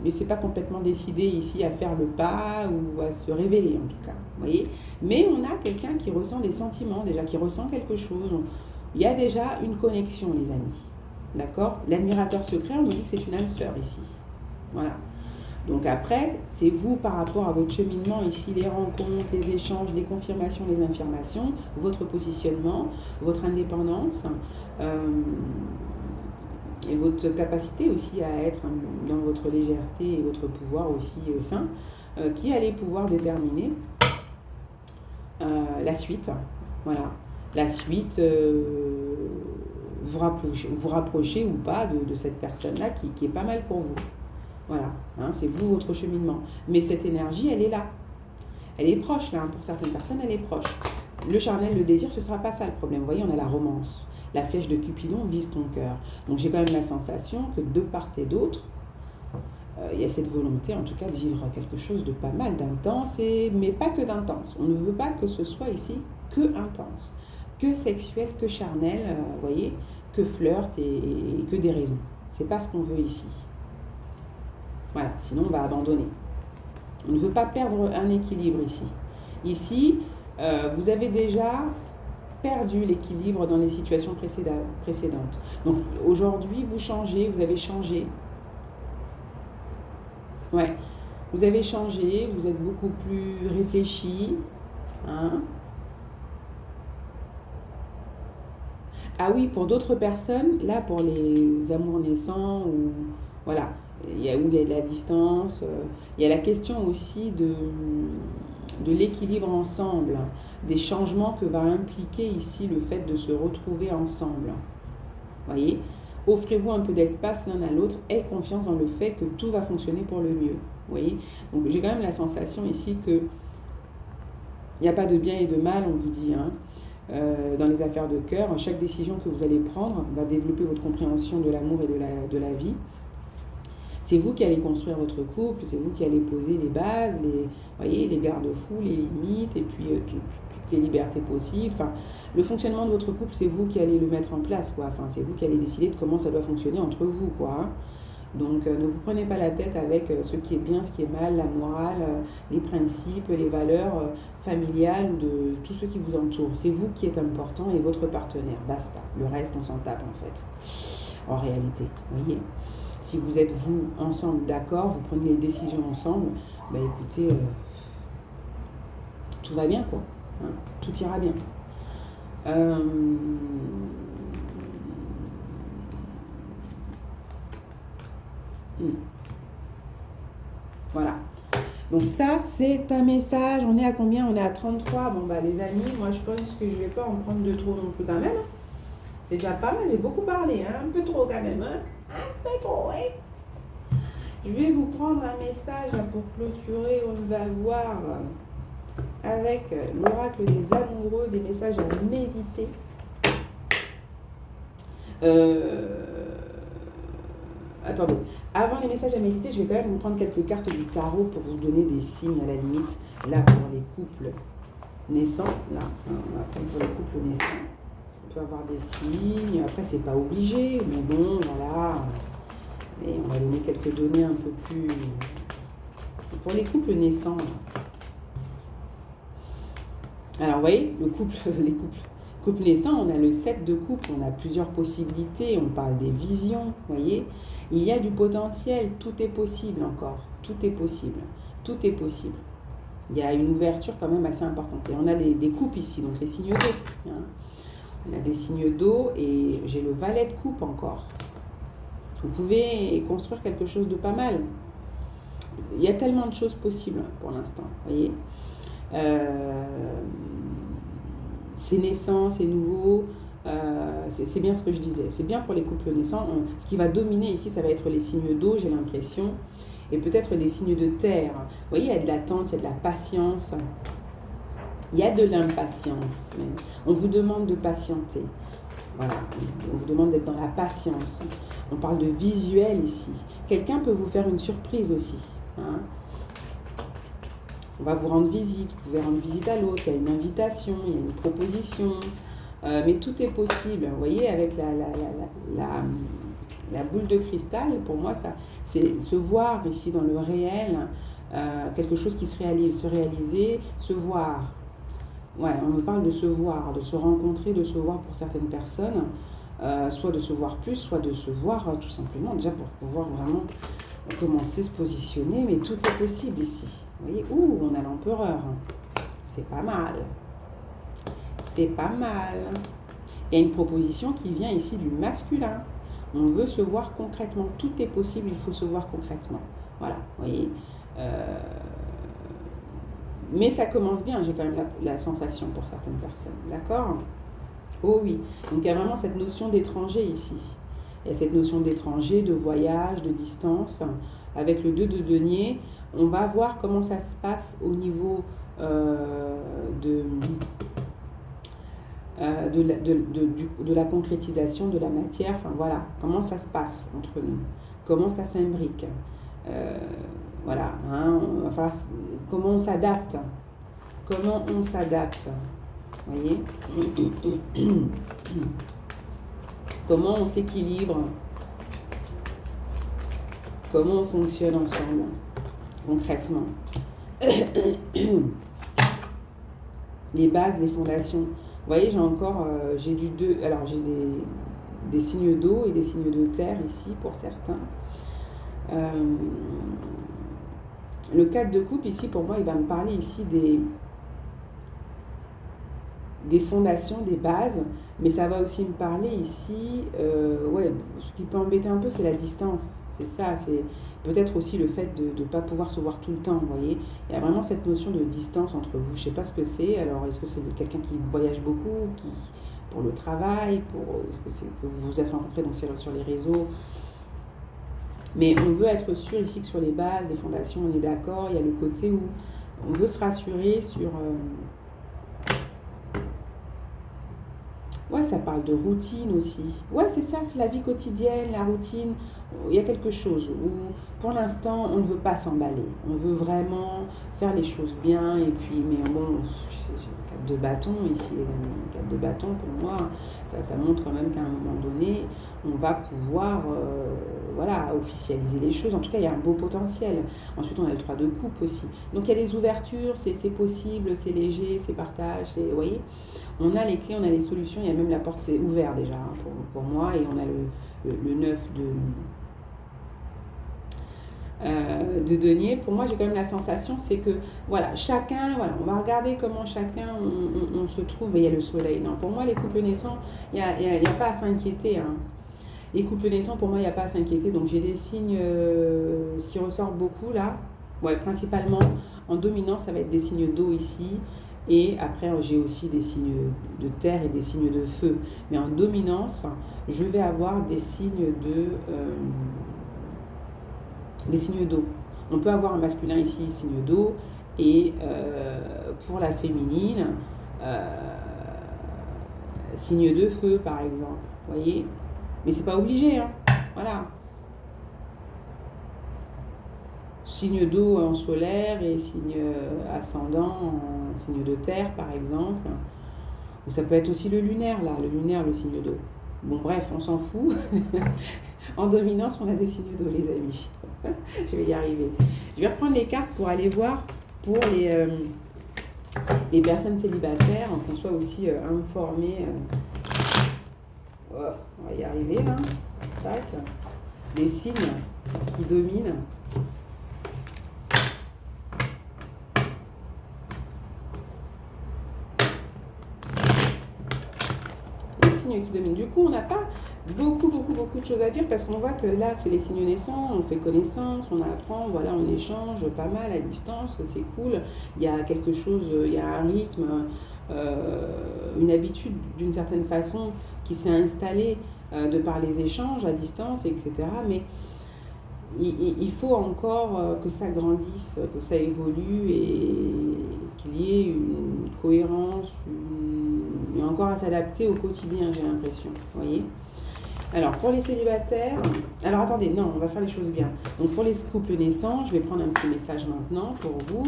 Mais c'est pas complètement décidé ici à faire le pas ou à se révéler, en tout cas. Vous voyez? Mais on a quelqu'un qui ressent des sentiments, déjà, qui ressent quelque chose. Il y a déjà une connexion, les amis. D'accord? L'admirateur secret, on me dit que c'est une âme sœur ici. Voilà. Donc après, c'est vous par rapport à votre cheminement ici, les rencontres, les échanges, les confirmations, les affirmations, votre positionnement, votre indépendance et votre capacité aussi à être dans votre légèreté et votre pouvoir aussi sain, qui allez pouvoir déterminer la suite. Voilà. La suite, vous rapprochez ou pas de cette personne-là qui est pas mal pour vous. Voilà, hein, c'est vous, votre cheminement. Mais cette énergie, elle est là. Elle est proche, là. Hein. Pour certaines personnes, elle est proche. Le charnel, le désir, ce ne sera pas ça le problème. Vous voyez, on a la romance. La flèche de Cupidon vise ton cœur. Donc, j'ai quand même la sensation que de part et d'autre, il y a cette volonté, en tout cas, de vivre quelque chose de pas mal, d'intense, mais pas que d'intense. On ne veut pas que ce soit ici que intense, que sexuel, que charnel, vous voyez, que flirt et que déraison. C'est pas ce qu'on veut ici. Voilà, sinon on va abandonner. On ne veut pas perdre un équilibre ici. Ici, vous avez déjà perdu l'équilibre dans les situations précédentes. Donc aujourd'hui, vous changez, vous avez changé. Ouais, vous avez changé, vous êtes beaucoup plus réfléchi. Hein. Ah oui, pour d'autres personnes, là pour les amours naissants, ou voilà, où il y a de la distance, il y a la question aussi de l'équilibre ensemble, des changements que va impliquer ici le fait de se retrouver ensemble. Voyez, offrez-vous un peu d'espace l'un à l'autre, ayez confiance dans le fait que tout va fonctionner pour le mieux. Voyez, donc j'ai quand même la sensation ici que il n'y a pas de bien et de mal, on vous dit, hein. Dans les affaires de cœur, chaque décision que vous allez prendre va développer votre compréhension de l'amour et de la vie. C'est vous qui allez construire votre couple, c'est vous qui allez poser les bases, les garde-fous, les limites, et puis toutes les libertés possibles. Enfin, le fonctionnement de votre couple, c'est vous qui allez le mettre en place, quoi. Enfin, c'est vous qui allez décider de comment ça doit fonctionner entre vous, quoi. Hein. Donc, ne vous prenez pas la tête avec ce qui est bien, ce qui est mal, la morale, les principes, les valeurs familiales ou de tout ce qui vous entoure. C'est vous qui êtes important et votre partenaire. Basta. Le reste, on s'en tape, en fait. En réalité, vous voyez. Si vous êtes, vous, ensemble, d'accord, vous prenez les décisions ensemble, bah écoutez, tout va bien, quoi. Hein, tout ira bien. Voilà. Donc ça, c'est un message. On est à combien? On est à 33. Bon, bah les amis, moi, je pense que je ne vais pas en prendre de trop non plus quand même. C'est déjà pas mal. J'ai beaucoup parlé, hein. Un peu trop quand même. Hein. Un peu trop, oui. Je vais vous prendre un message là, pour clôturer. On va voir avec l'oracle des amoureux des messages à méditer. Attendez, avant les messages à méditer, je vais quand même vous prendre quelques cartes du tarot pour vous donner des signes à la limite. Là, pour les couples naissants, là, on va prendre pour les couples naissants. On peut avoir des signes, après c'est pas obligé, mais bon, voilà. Et on va donner quelques données un peu plus... Pour les couples naissants, alors vous voyez, les couples naissants, on a le 7 de coupe, on a plusieurs possibilités, on parle des visions, vous voyez. Il y a du potentiel, tout est possible encore, tout est possible, tout est possible. Il y a une ouverture quand même assez importante. Et on a des coupes ici, donc les signes d'eau. Hein. On a des signes d'eau et j'ai le valet de coupe encore. Vous pouvez construire quelque chose de pas mal. Il y a tellement de choses possibles pour l'instant, vous voyez. C'est naissant, c'est nouveau, c'est bien ce que je disais. C'est bien pour les couples naissants. Ce qui va dominer ici, ça va être les signes d'eau, j'ai l'impression, et peut-être les signes de terre. Vous voyez, il y a de l'attente, il y a de la patience, il y a de l'impatience. On vous demande de patienter. Voilà, on vous demande d'être dans la patience. On parle de visuel ici. Quelqu'un peut vous faire une surprise aussi. Hein. On va vous rendre visite, vous pouvez rendre visite à l'autre, il y a une invitation, il y a une proposition, mais tout est possible. Vous voyez, avec la boule de cristal, pour moi, ça, c'est se voir ici dans le réel, quelque chose qui se réalise, se réaliser, se voir. Ouais, on me parle de se voir, de se rencontrer, de se voir pour certaines personnes, soit de se voir plus, soit de se voir tout simplement, déjà pour pouvoir vraiment commencer à se positionner, mais tout est possible ici. Vous voyez, ouh, on a l'empereur. C'est pas mal. C'est pas mal. Il y a une proposition qui vient ici du masculin. On veut se voir concrètement. Tout est possible, il faut se voir concrètement. Voilà, vous voyez. Mais ça commence bien, j'ai quand même la sensation pour certaines personnes. D'accord ? Oh oui. Donc il y a vraiment cette notion d'étranger ici. Il y a cette notion d'étranger, de voyage, de distance. Avec le 2 de denier, on va voir comment ça se passe au niveau de la concrétisation de la matière. Enfin voilà, comment ça se passe entre nous, comment ça s'imbrique. Voilà, hein, enfin, comment on s'adapte. Comment on s'adapte. Vous voyez ? Comment on s'équilibre. Comment on fonctionne ensemble, concrètement. Les bases, les fondations. Vous voyez, j'ai du 2, alors j'ai des signes d'eau et des signes de terre ici pour certains. Le 4 de coupe ici, pour moi, il va me parler ici des fondations, des bases, mais ça va aussi me parler ici, ce qui peut embêter un peu, c'est la distance. C'est ça, c'est peut-être aussi le fait de ne pas pouvoir se voir tout le temps, vous voyez. Il y a vraiment cette notion de distance entre vous. Je ne sais pas ce que c'est. Alors, est-ce que c'est quelqu'un qui voyage beaucoup, pour le travail, est-ce que c'est que vous vous êtes rencontrés donc sur les réseaux? Mais on veut être sûr ici que sur les bases, les fondations, on est d'accord. Il y a le côté où on veut se rassurer sur... Ouais, ça parle de routine aussi. Ouais, c'est ça, c'est la vie quotidienne, la routine. Il y a quelque chose où, pour l'instant, on ne veut pas s'emballer. On veut vraiment faire les choses bien. Et puis, mais bon, j'ai le 4 de bâton ici, les amis. Le 4 de bâton, pour moi, ça montre quand même qu'à un moment donné, on va pouvoir officialiser les choses. En tout cas, il y a un beau potentiel. Ensuite, on a le 3 de coupe aussi. Donc, il y a des ouvertures, c'est possible, c'est léger, c'est partage, vous voyez. On a les clés, on a les solutions, il y a même la porte, c'est ouvert déjà pour moi. Et on a le 9 de denier. Pour moi, j'ai quand même la sensation, c'est que, chacun, on va regarder comment chacun, on se trouve. Et il y a le soleil. Non, pour moi, les couples naissants, il n'y a pas à s'inquiéter. Hein. Les couples naissants, pour moi, il n'y a pas à s'inquiéter. Donc, j'ai des signes, ce qui ressort beaucoup là, principalement en dominant, ça va être des signes d'eau ici. Et après, j'ai aussi des signes de terre et des signes de feu. Mais en dominance, je vais avoir des signes d'eau. On peut avoir un masculin ici, signe d'eau, et pour la féminine, signe de feu, par exemple. Vous voyez ? Mais c'est pas obligé, hein. Voilà. Signe d'eau en solaire et signe ascendant en signe de terre, par exemple. Ou ça peut être aussi le lunaire, là. Le lunaire, le signe d'eau. Bon, bref, on s'en fout. En dominance, on a des signes d'eau, les amis. Je vais y arriver. Je vais reprendre les cartes pour aller voir pour les personnes célibataires, qu'on soit aussi informés. Oh, on va y arriver, là. Tac. Les signes qui dominent. Qui domine. Du coup, on n'a pas beaucoup de choses à dire parce qu'on voit que là, c'est les signes naissants, on fait connaissance, on apprend, on échange pas mal à distance, c'est cool. Il y a quelque chose, il y a un rythme, une habitude d'une certaine façon qui s'est installée de par les échanges à distance, etc. Mais il faut encore que ça grandisse, que ça évolue et qu'il y ait une cohérence, il y a encore à s'adapter au quotidien, j'ai l'impression, vous voyez. Alors, pour les célibataires, alors attendez, non, on va faire les choses bien. Donc, pour les couples naissants, je vais prendre un petit message maintenant pour vous.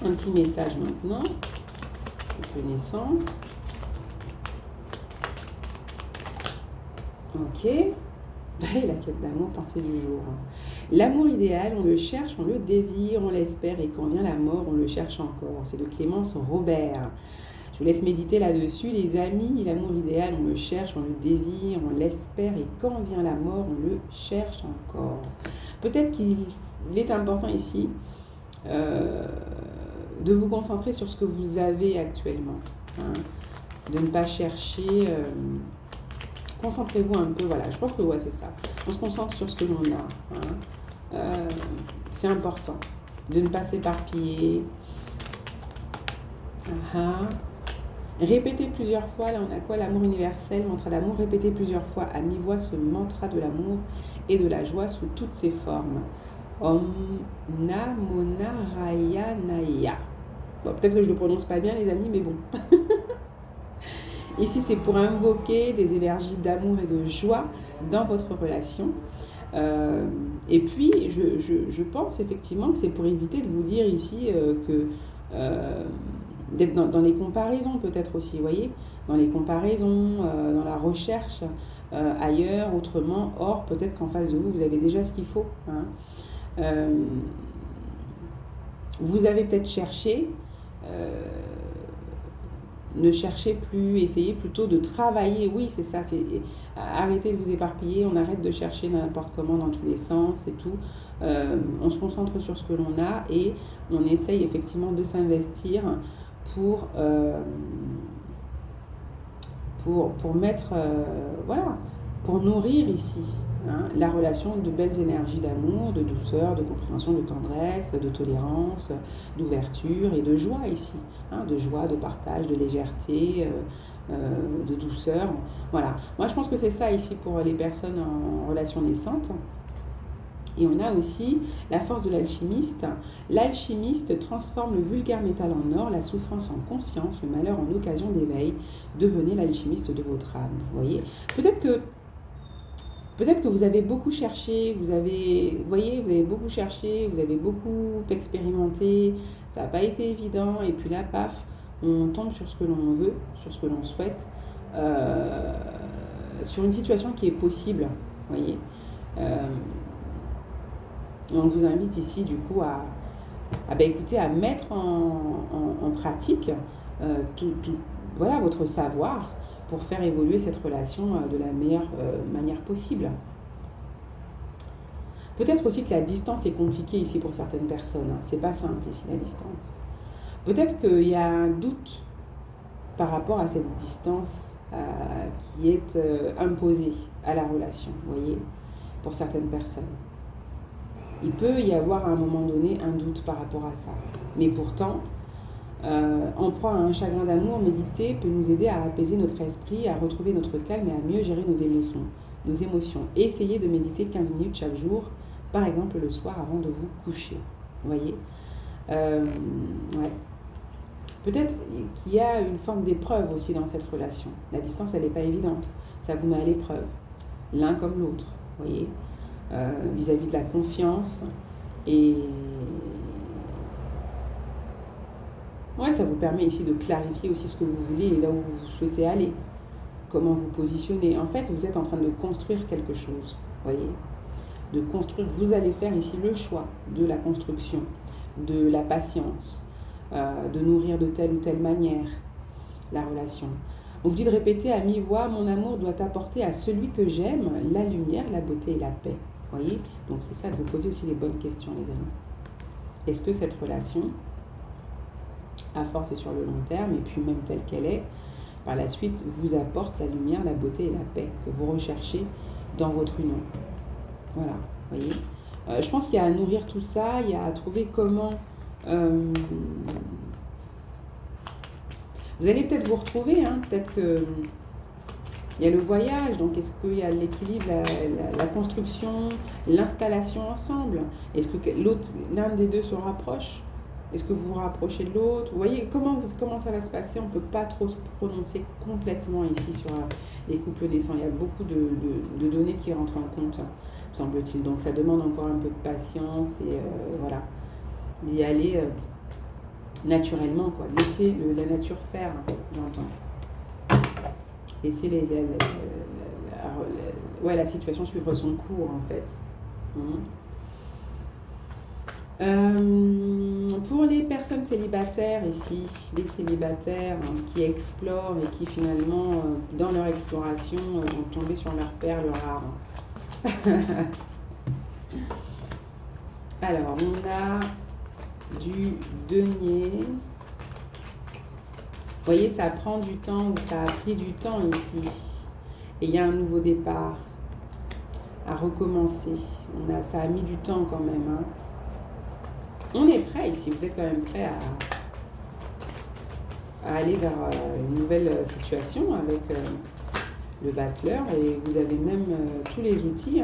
Un petit message maintenant. Couple naissant. Ok. La quête d'amour, pensée du jour. L'amour idéal, on le cherche, on le désire, on l'espère, et quand vient la mort, on le cherche encore. C'est de Clémence Robert. Je vous laisse méditer là-dessus, les amis. L'amour idéal, on le cherche, on le désire, on l'espère, et quand vient la mort, on le cherche encore. Peut-être qu'il est important ici de vous concentrer sur ce que vous avez actuellement. Hein, de ne pas chercher... concentrez-vous un peu, voilà, je pense que ouais, c'est ça. On se concentre sur ce que l'on a. Hein. C'est important de ne pas s'éparpiller. Répétez plusieurs fois, là on a quoi? L'amour universel, mantra d'amour. Répétez plusieurs fois à mi-voix ce mantra de l'amour et de la joie sous toutes ses formes. Om Namona Raya Naya. Bon, peut-être que je ne le prononce pas bien les amis, mais bon. Ici, c'est pour invoquer des énergies d'amour et de joie dans votre relation. Et puis, je pense effectivement que c'est pour éviter de vous dire ici d'être dans les comparaisons peut-être aussi, vous voyez, dans les comparaisons, dans la recherche ailleurs, autrement. Or, peut-être qu'en face de vous, vous avez déjà ce qu'il faut. Hein. Vous avez peut-être cherché... ne cherchez plus, essayez plutôt de travailler. Oui, c'est ça, c'est arrêtez de vous éparpiller, on arrête de chercher n'importe comment dans tous les sens et tout. On se concentre sur ce que l'on a et on essaye effectivement de s'investir pour mettre, voilà, pour nourrir ici. Hein, la relation de belles énergies d'amour, de douceur, de compréhension, de tendresse, de tolérance, d'ouverture et de joie ici. Hein, de joie, de partage, de légèreté, de douceur. Voilà. Moi, je pense que c'est ça ici pour les personnes en relation naissante. Et on a aussi la force de l'alchimiste. L'alchimiste transforme le vulgaire métal en or, la souffrance en conscience, le malheur en occasion d'éveil. Devenez l'alchimiste de votre âme. Vous voyez ? Peut-être que vous avez beaucoup cherché, vous avez beaucoup cherché, vous avez beaucoup expérimenté, ça n'a pas été évident, et puis là, paf, on tombe sur ce que l'on veut, sur ce que l'on souhaite, sur une situation qui est possible, vous voyez. On vous invite ici, du coup, à mettre en pratique voilà, votre savoir, pour faire évoluer cette relation de la meilleure manière possible. Peut-être aussi que la distance est compliquée ici pour certaines personnes. Hein. C'est pas simple ici la distance. Peut-être qu'il y a un doute par rapport à cette distance qui est imposée à la relation, vous voyez, pour certaines personnes. Il peut y avoir à un moment donné un doute par rapport à ça. Mais pourtant, en proie à un chagrin d'amour, méditer peut nous aider à apaiser notre esprit, à retrouver notre calme et à mieux gérer nos émotions. Essayez de méditer 15 minutes chaque jour, par exemple le soir avant de vous coucher. Vous voyez, ouais. Peut-être qu'il y a une forme d'épreuve aussi dans cette relation. La distance, elle n'est pas évidente. Ça vous met à l'épreuve, l'un comme l'autre, vous voyez, vis-à-vis de la confiance et... Ouais, ça vous permet ici de clarifier aussi ce que vous voulez et là où vous souhaitez aller, comment vous positionner. En fait, vous êtes en train de construire quelque chose, voyez, de construire. Vous allez faire ici le choix de la construction, de la patience, de nourrir de telle ou telle manière la relation. On vous dit de répéter à mi-voix, mon amour doit apporter à celui que j'aime la lumière, la beauté et la paix. Voyez, donc c'est ça, de vous poser aussi les bonnes questions, les amis. Est-ce que cette relation, à force et sur le long terme, et puis même telle qu'elle est, par la suite, vous apporte la lumière, la beauté et la paix que vous recherchez dans votre union. Voilà, vous voyez. Je pense qu'il y a à nourrir tout ça, il y a à trouver comment... Vous allez peut-être vous retrouver, hein, peut-être que... Il y a le voyage, donc est-ce qu'il y a l'équilibre, la construction, l'installation ensemble? Est-ce que l'un des deux se rapproche? Est-ce que vous vous rapprochez de l'autre? Vous voyez comment ça va se passer? On ne peut pas trop se prononcer complètement ici sur les couples naissants. Il y a beaucoup de données qui rentrent en compte, semble-t-il. Donc ça demande encore un peu de patience et voilà, d'y aller naturellement, quoi. Laisser la nature faire, j'entends. Laisser la situation suivre son cours, en fait. Pour les personnes célibataires ici, les célibataires qui explorent et qui finalement, dans leur exploration, vont tomber sur leur perle rare. Alors, on a du denier. Vous voyez, ça prend du temps, ou ça a pris du temps ici. Et il y a un nouveau départ à recommencer. Ça a mis du temps quand même. On est prêt ici, vous êtes quand même prêt à aller vers une nouvelle situation avec le battleur et vous avez même tous les outils.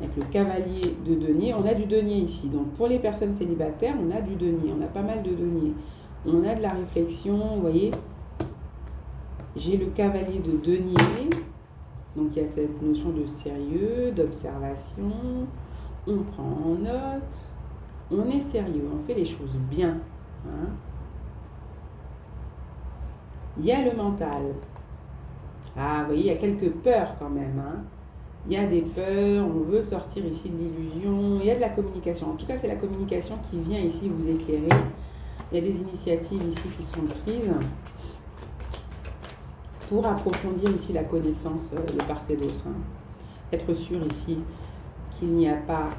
Avec le cavalier de denier, on a du denier ici. Donc pour les personnes célibataires, on a du denier, on a pas mal de denier. On a de la réflexion, vous voyez. J'ai le cavalier de denier, donc il y a cette notion de sérieux, d'observation. On prend en note, on est sérieux, on fait les choses bien. Il y a le mental. Ah, vous voyez, il y a quelques peurs quand même. Il y a des peurs, on veut sortir ici de l'illusion. Il y a de la communication. En tout cas, c'est la communication qui vient ici vous éclairer. Il y a des initiatives ici qui sont prises pour approfondir ici la connaissance de part et d'autre. Être sûr ici qu'il n'y a pas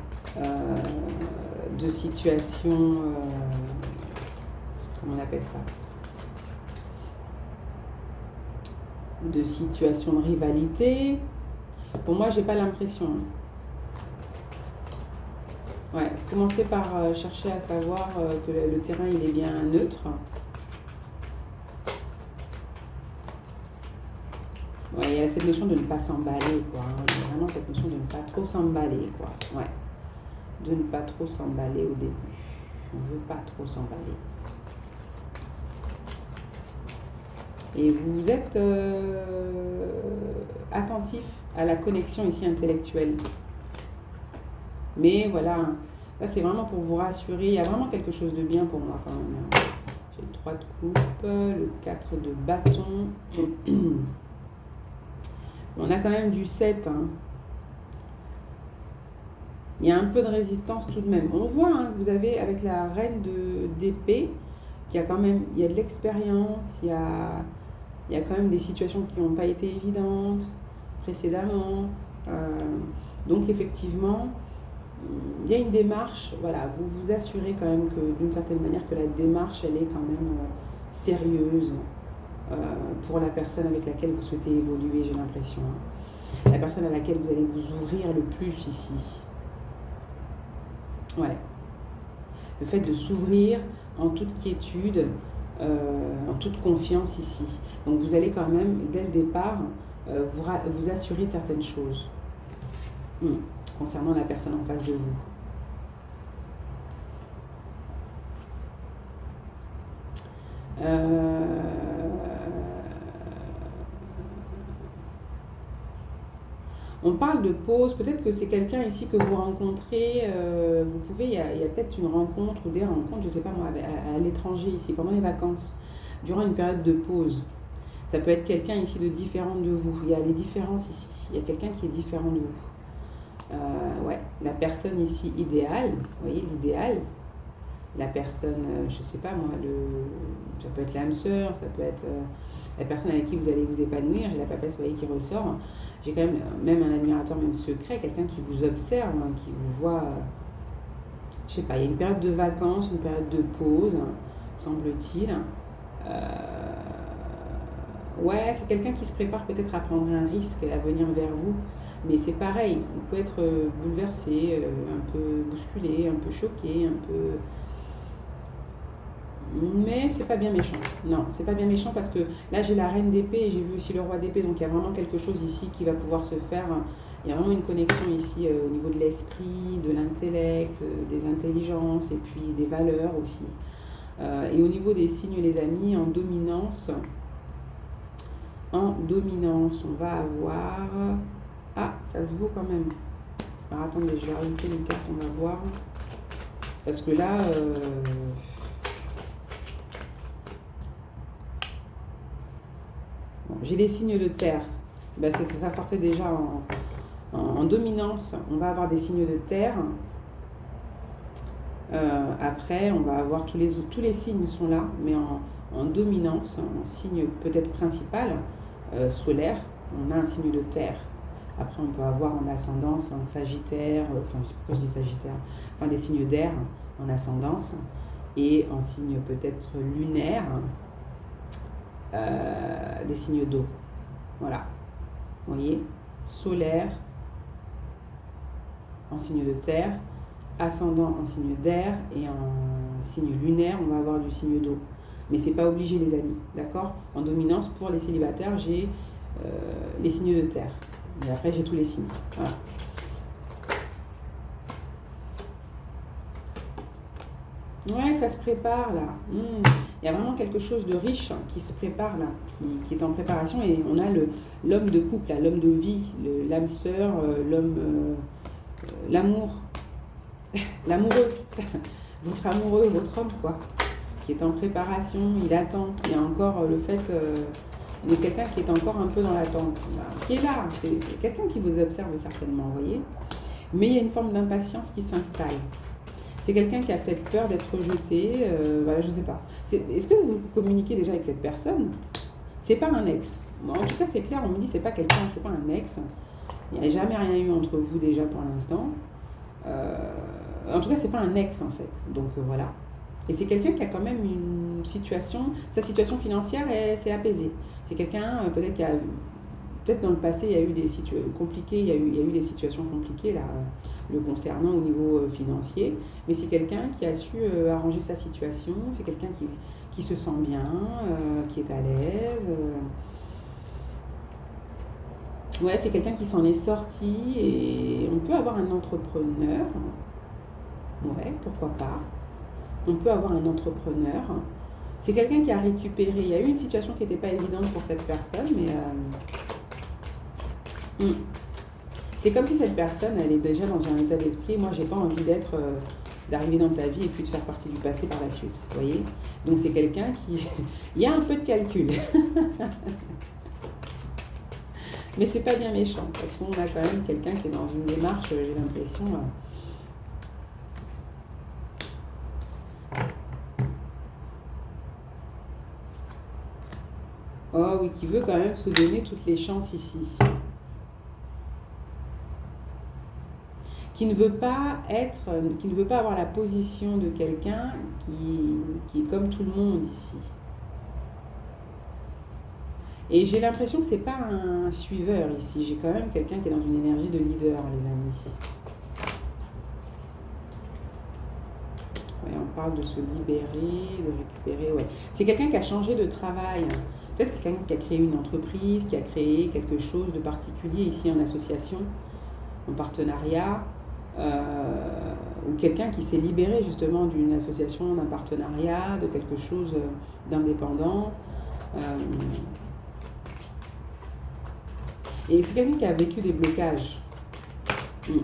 de situation, comment on appelle ça, de situation de rivalité. Pour moi, j'ai pas l'impression. Ouais, commencez par chercher à savoir que le terrain il est bien neutre. Ouais, il y a cette notion de ne pas s'emballer, quoi. Vraiment cette notion de ne pas trop s'emballer, quoi. Ouais. De ne pas trop s'emballer au début. On ne veut pas trop s'emballer. Et vous êtes attentif à la connexion ici intellectuelle. Mais voilà, là c'est vraiment pour vous rassurer. Il y a vraiment quelque chose de bien pour moi quand même. J'ai le 3 de coupe, le 4 de bâton. On a quand même du 7. Il y a un peu de résistance tout de même. On voit que vous avez avec la reine d'épée, qu'il y a quand même, il y a de l'expérience, il y a quand même des situations qui n'ont pas été évidentes précédemment. Donc effectivement, il y a une démarche, voilà, vous vous assurez quand même que d'une certaine manière que la démarche, elle est quand même sérieuse. Pour la personne avec laquelle vous souhaitez évoluer, j'ai l'impression. La personne à laquelle vous allez vous ouvrir le plus ici. Ouais. Le fait de s'ouvrir en toute quiétude, en toute confiance ici. Donc vous allez quand même, dès le départ, vous assurer de certaines choses concernant la personne en face de vous. On parle de pause, peut-être que c'est quelqu'un ici que vous rencontrez, vous pouvez, il y a peut-être une rencontre ou des rencontres, je ne sais pas moi, à l'étranger ici, pendant les vacances, durant une période de pause. Ça peut être quelqu'un ici de différent de vous, il y a des différences ici, il y a quelqu'un qui est différent de vous. Ouais, la personne ici idéale, vous voyez l'idéal, la personne, je ne sais pas moi, ça peut être l'âme sœur, ça peut être la personne avec qui vous allez vous épanouir, j'ai la papesse, vous voyez, qui ressort. J'ai quand même un admirateur, même secret, quelqu'un qui vous observe, qui vous voit, je sais pas, il y a une période de vacances, une période de pause, semble-t-il. Ouais, c'est quelqu'un qui se prépare peut-être à prendre un risque, à venir vers vous. Mais c'est pareil, on peut être bouleversé, un peu bousculé, un peu choqué, un peu... Mais c'est pas bien méchant. Non, c'est pas bien méchant parce que là j'ai la reine d'épée et j'ai vu aussi le roi d'épée. Donc il y a vraiment quelque chose ici qui va pouvoir se faire. Il y a vraiment une connexion ici au niveau de l'esprit, de l'intellect, des intelligences et puis des valeurs aussi. Et au niveau des signes, les amis, on va avoir... Ah, ça se vaut quand même. Alors attendez, je vais rajouter une carte, on va voir. Parce que là... bon, j'ai des signes de terre. Ben, ça sortait déjà en dominance. On va avoir des signes de terre. Après, on va avoir tous les signes sont là, mais en dominance, en signe peut-être principal, solaire, on a un signe de terre. Après, on peut avoir en ascendance un sagittaire, enfin, je sais pas pourquoi je dis sagittaire, enfin des signes d'air en ascendance, et en signe peut-être lunaire, des signes d'eau. Voilà. Vous voyez, solaire en signe de terre, ascendant en signe d'air et en signe lunaire, on va avoir du signe d'eau. Mais c'est pas obligé les amis, d'accord? En dominance, pour les célibataires, j'ai les signes de terre. Et après, j'ai tous les signes. Voilà. Ouais, ça se prépare là. Il y a vraiment quelque chose de riche qui se prépare là, qui est en préparation. Et on a l'homme de couple, là, l'homme de vie, l'âme sœur, l'amour, l'amoureux, votre amoureux, votre homme, quoi, qui est en préparation, il attend. Il y a encore le fait de quelqu'un qui est encore un peu dans l'attente, qui est là. C'est quelqu'un qui vous observe certainement, vous voyez. Mais il y a une forme d'impatience qui s'installe. C'est quelqu'un qui a peut-être peur d'être rejeté, voilà, je ne sais pas. Est-ce que vous communiquez déjà avec cette personne? C'est pas un ex. Moi, en tout cas, c'est clair, on me dit c'est pas quelqu'un, c'est pas un ex. Il n'y a jamais rien eu entre vous déjà pour l'instant. En tout cas, c'est pas un ex en fait. Donc voilà. Et c'est quelqu'un qui a quand même une situation, sa situation financière s'est apaisée. C'est quelqu'un peut-être qui a, peut-être dans le passé il y a eu des situations compliquées, il y a eu des situations compliquées là, le concernant au niveau financier. Mais c'est quelqu'un qui a su arranger sa situation. C'est quelqu'un qui se sent bien, qui est à l'aise. Ouais, c'est quelqu'un qui s'en est sorti et on peut avoir un entrepreneur. Ouais, pourquoi pas. On peut avoir un entrepreneur. C'est quelqu'un qui a récupéré. Il y a eu une situation qui n'était pas évidente pour cette personne, mais c'est comme si cette personne, elle est déjà dans un état d'esprit. Moi, j'ai pas envie d'arriver dans ta vie et puis de faire partie du passé par la suite. Vous voyez? Donc c'est quelqu'un qui, il y a un peu de calcul. Mais c'est pas bien méchant, parce qu'on a quand même quelqu'un qui est dans une démarche, j'ai l'impression. Oh oui, qui veut quand même se donner toutes les chances ici. Qui ne veut pas avoir la position de quelqu'un qui est comme tout le monde ici. Et j'ai l'impression que c'est pas un suiveur ici. J'ai quand même quelqu'un qui est dans une énergie de leader, les amis. Ouais, on parle de se libérer, de récupérer. Ouais. C'est quelqu'un qui a changé de travail. Peut-être quelqu'un qui a créé une entreprise, qui a créé quelque chose de particulier ici en association, en partenariat. Ou quelqu'un qui s'est libéré justement d'une association, d'un partenariat, de quelque chose d'indépendant. Et c'est quelqu'un qui a vécu des blocages. Il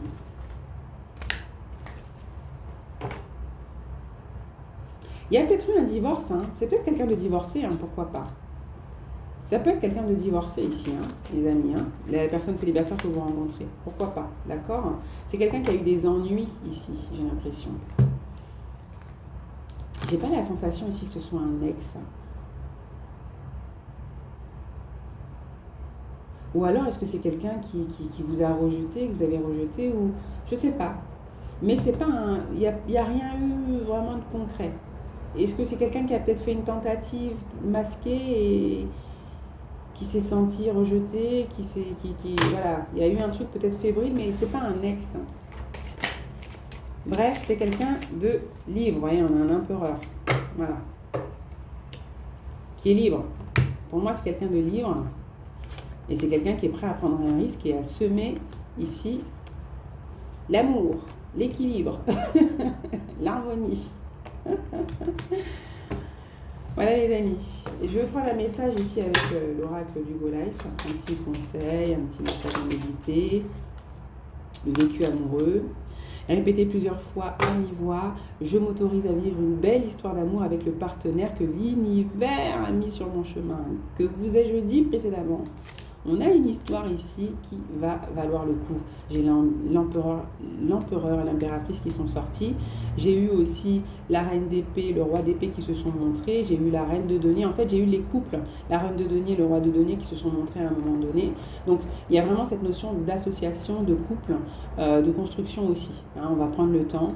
y a peut-être eu un divorce, hein. C'est peut-être quelqu'un de divorcé, hein, pourquoi pas. Ça peut être quelqu'un de divorcé ici, hein, les amis. Hein. La personne célibataire que vous rencontrez. Pourquoi pas, d'accord? C'est quelqu'un qui a eu des ennuis ici, j'ai l'impression. J'ai pas la sensation ici que ce soit un ex. Ou alors, est-ce que c'est quelqu'un qui vous a rejeté, que vous avez rejeté, ou je sais pas. Mais c'est pas un... Il y a rien eu vraiment de concret. Est-ce que c'est quelqu'un qui a peut-être fait une tentative masquée et qui s'est senti rejeté, voilà, il y a eu un truc peut-être fébrile, mais c'est pas un ex. Bref, c'est quelqu'un de libre. Vous voyez, on a un empereur. Voilà. Qui est libre. Pour moi, c'est quelqu'un de libre. Et c'est quelqu'un qui est prêt à prendre un risque et à semer ici l'amour, l'équilibre, l'harmonie. Voilà les amis. Et je vais prendre un message ici avec l'oracle du Go Life. Un petit conseil, un petit message à méditer. Le vécu amoureux. Répétez plusieurs fois à mi-voix. Je m'autorise à vivre une belle histoire d'amour avec le partenaire que l'univers a mis sur mon chemin. Que vous ai-je dit précédemment? On a une histoire ici qui va valoir le coup. J'ai l'empereur et l'impératrice qui sont sortis. J'ai eu aussi la reine d'épée, le roi d'épée qui se sont montrés. J'ai eu la reine de denier. En fait, j'ai eu les couples, la reine de denier, le roi de denier qui se sont montrés à un moment donné. Donc, il y a vraiment cette notion d'association, de couple, de construction aussi. Hein, on va prendre le temps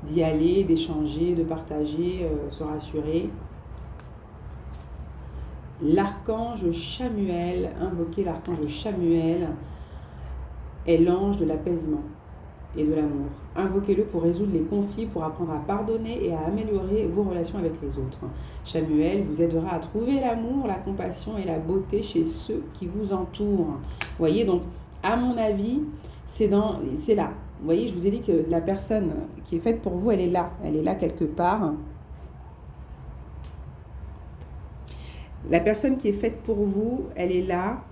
d'y aller, d'échanger, de partager, se rassurer. L'archange Chamuel, invoquer l'archange Chamuel, est l'ange de l'apaisement et de l'amour. Invoquez-le pour résoudre les conflits, pour apprendre à pardonner et à améliorer vos relations avec les autres. Chamuel vous aidera à trouver l'amour, la compassion et la beauté chez ceux qui vous entourent. Vous voyez, donc, à mon avis, c'est là. Vous voyez, je vous ai dit que la personne qui est faite pour vous, elle est là quelque part. La personne qui est faite pour vous, elle est là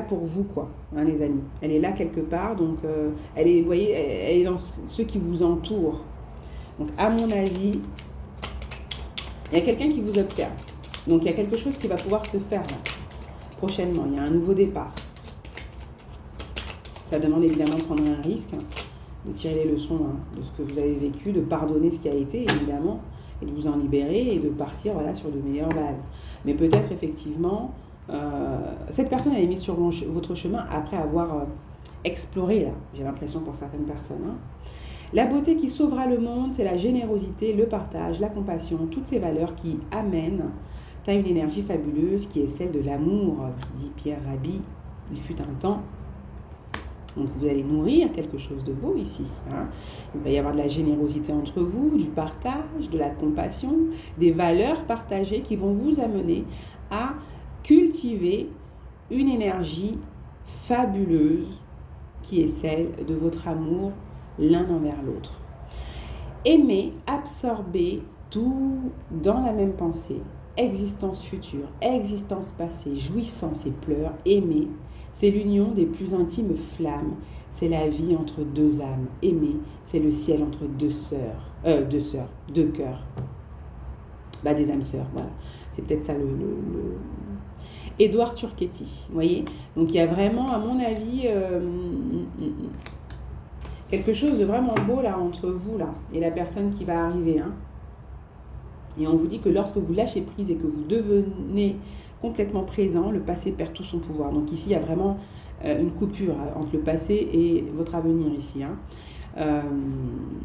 pour vous, quoi, hein, les amis. Elle est là quelque part, donc elle est, vous voyez, elle est dans ceux qui vous entourent. Donc, à mon avis, il y a quelqu'un qui vous observe. Donc, il y a quelque chose qui va pouvoir se faire là, prochainement. Il y a un nouveau départ. Ça demande évidemment de prendre un risque, de tirer les leçons de ce que vous avez vécu, de pardonner ce qui a été, évidemment, et de vous en libérer et de partir sur de meilleures bases. Mais peut-être effectivement, cette personne elle est mise sur votre chemin après avoir exploré, là, j'ai l'impression pour certaines personnes. Hein. La beauté qui sauvera le monde, c'est la générosité, le partage, la compassion, toutes ces valeurs qui amènent à une énergie fabuleuse qui est celle de l'amour, dit Pierre Rabhi, il fut un temps. Donc vous allez nourrir quelque chose de beau ici. Hein. Il va y avoir de la générosité entre vous, du partage, de la compassion, des valeurs partagées qui vont vous amener à cultiver une énergie fabuleuse qui est celle de votre amour l'un envers l'autre. Aimer, absorber tout dans la même pensée, existence future, existence passée, jouissance et pleurs, aimer, c'est l'union des plus intimes flammes, c'est la vie entre deux âmes. Aimer, c'est le ciel entre deux cœurs. Des âmes sœurs, voilà. C'est peut-être ça le... Édouard Turchetti, vous voyez. Donc il y a vraiment, à mon avis, quelque chose de vraiment beau là entre vous là et la personne qui va arriver. Hein. Et on vous dit que lorsque vous lâchez prise et que vous devenez complètement présent, le passé perd tout son pouvoir. Donc ici, il y a vraiment une coupure entre le passé et votre avenir ici. Hein.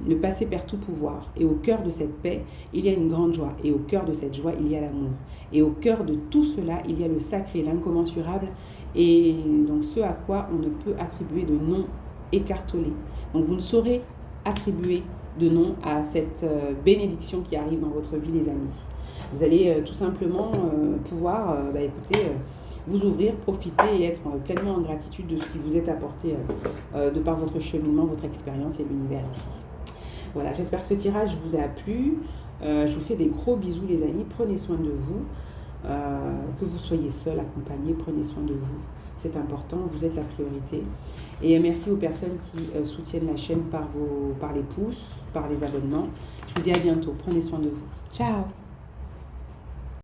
Le passé perd tout pouvoir. Et au cœur de cette paix, il y a une grande joie. Et au cœur de cette joie, il y a l'amour. Et au cœur de tout cela, il y a le sacré, l'incommensurable. Et donc ce à quoi on ne peut attribuer de nom écartelé. Donc vous ne saurez attribuer de nom à cette bénédiction qui arrive dans votre vie, les amis. Vous allez tout simplement pouvoir vous ouvrir, profiter et être pleinement en gratitude de ce qui vous est apporté de par votre cheminement, votre expérience et l'univers ici. Voilà, j'espère que ce tirage vous a plu. Je vous fais des gros bisous, les amis. Prenez soin de vous. Que vous soyez seul, accompagné, prenez soin de vous. C'est important, vous êtes la priorité. Et merci aux personnes qui soutiennent la chaîne par les pouces, par les abonnements. Je vous dis à bientôt. Prenez soin de vous. Ciao!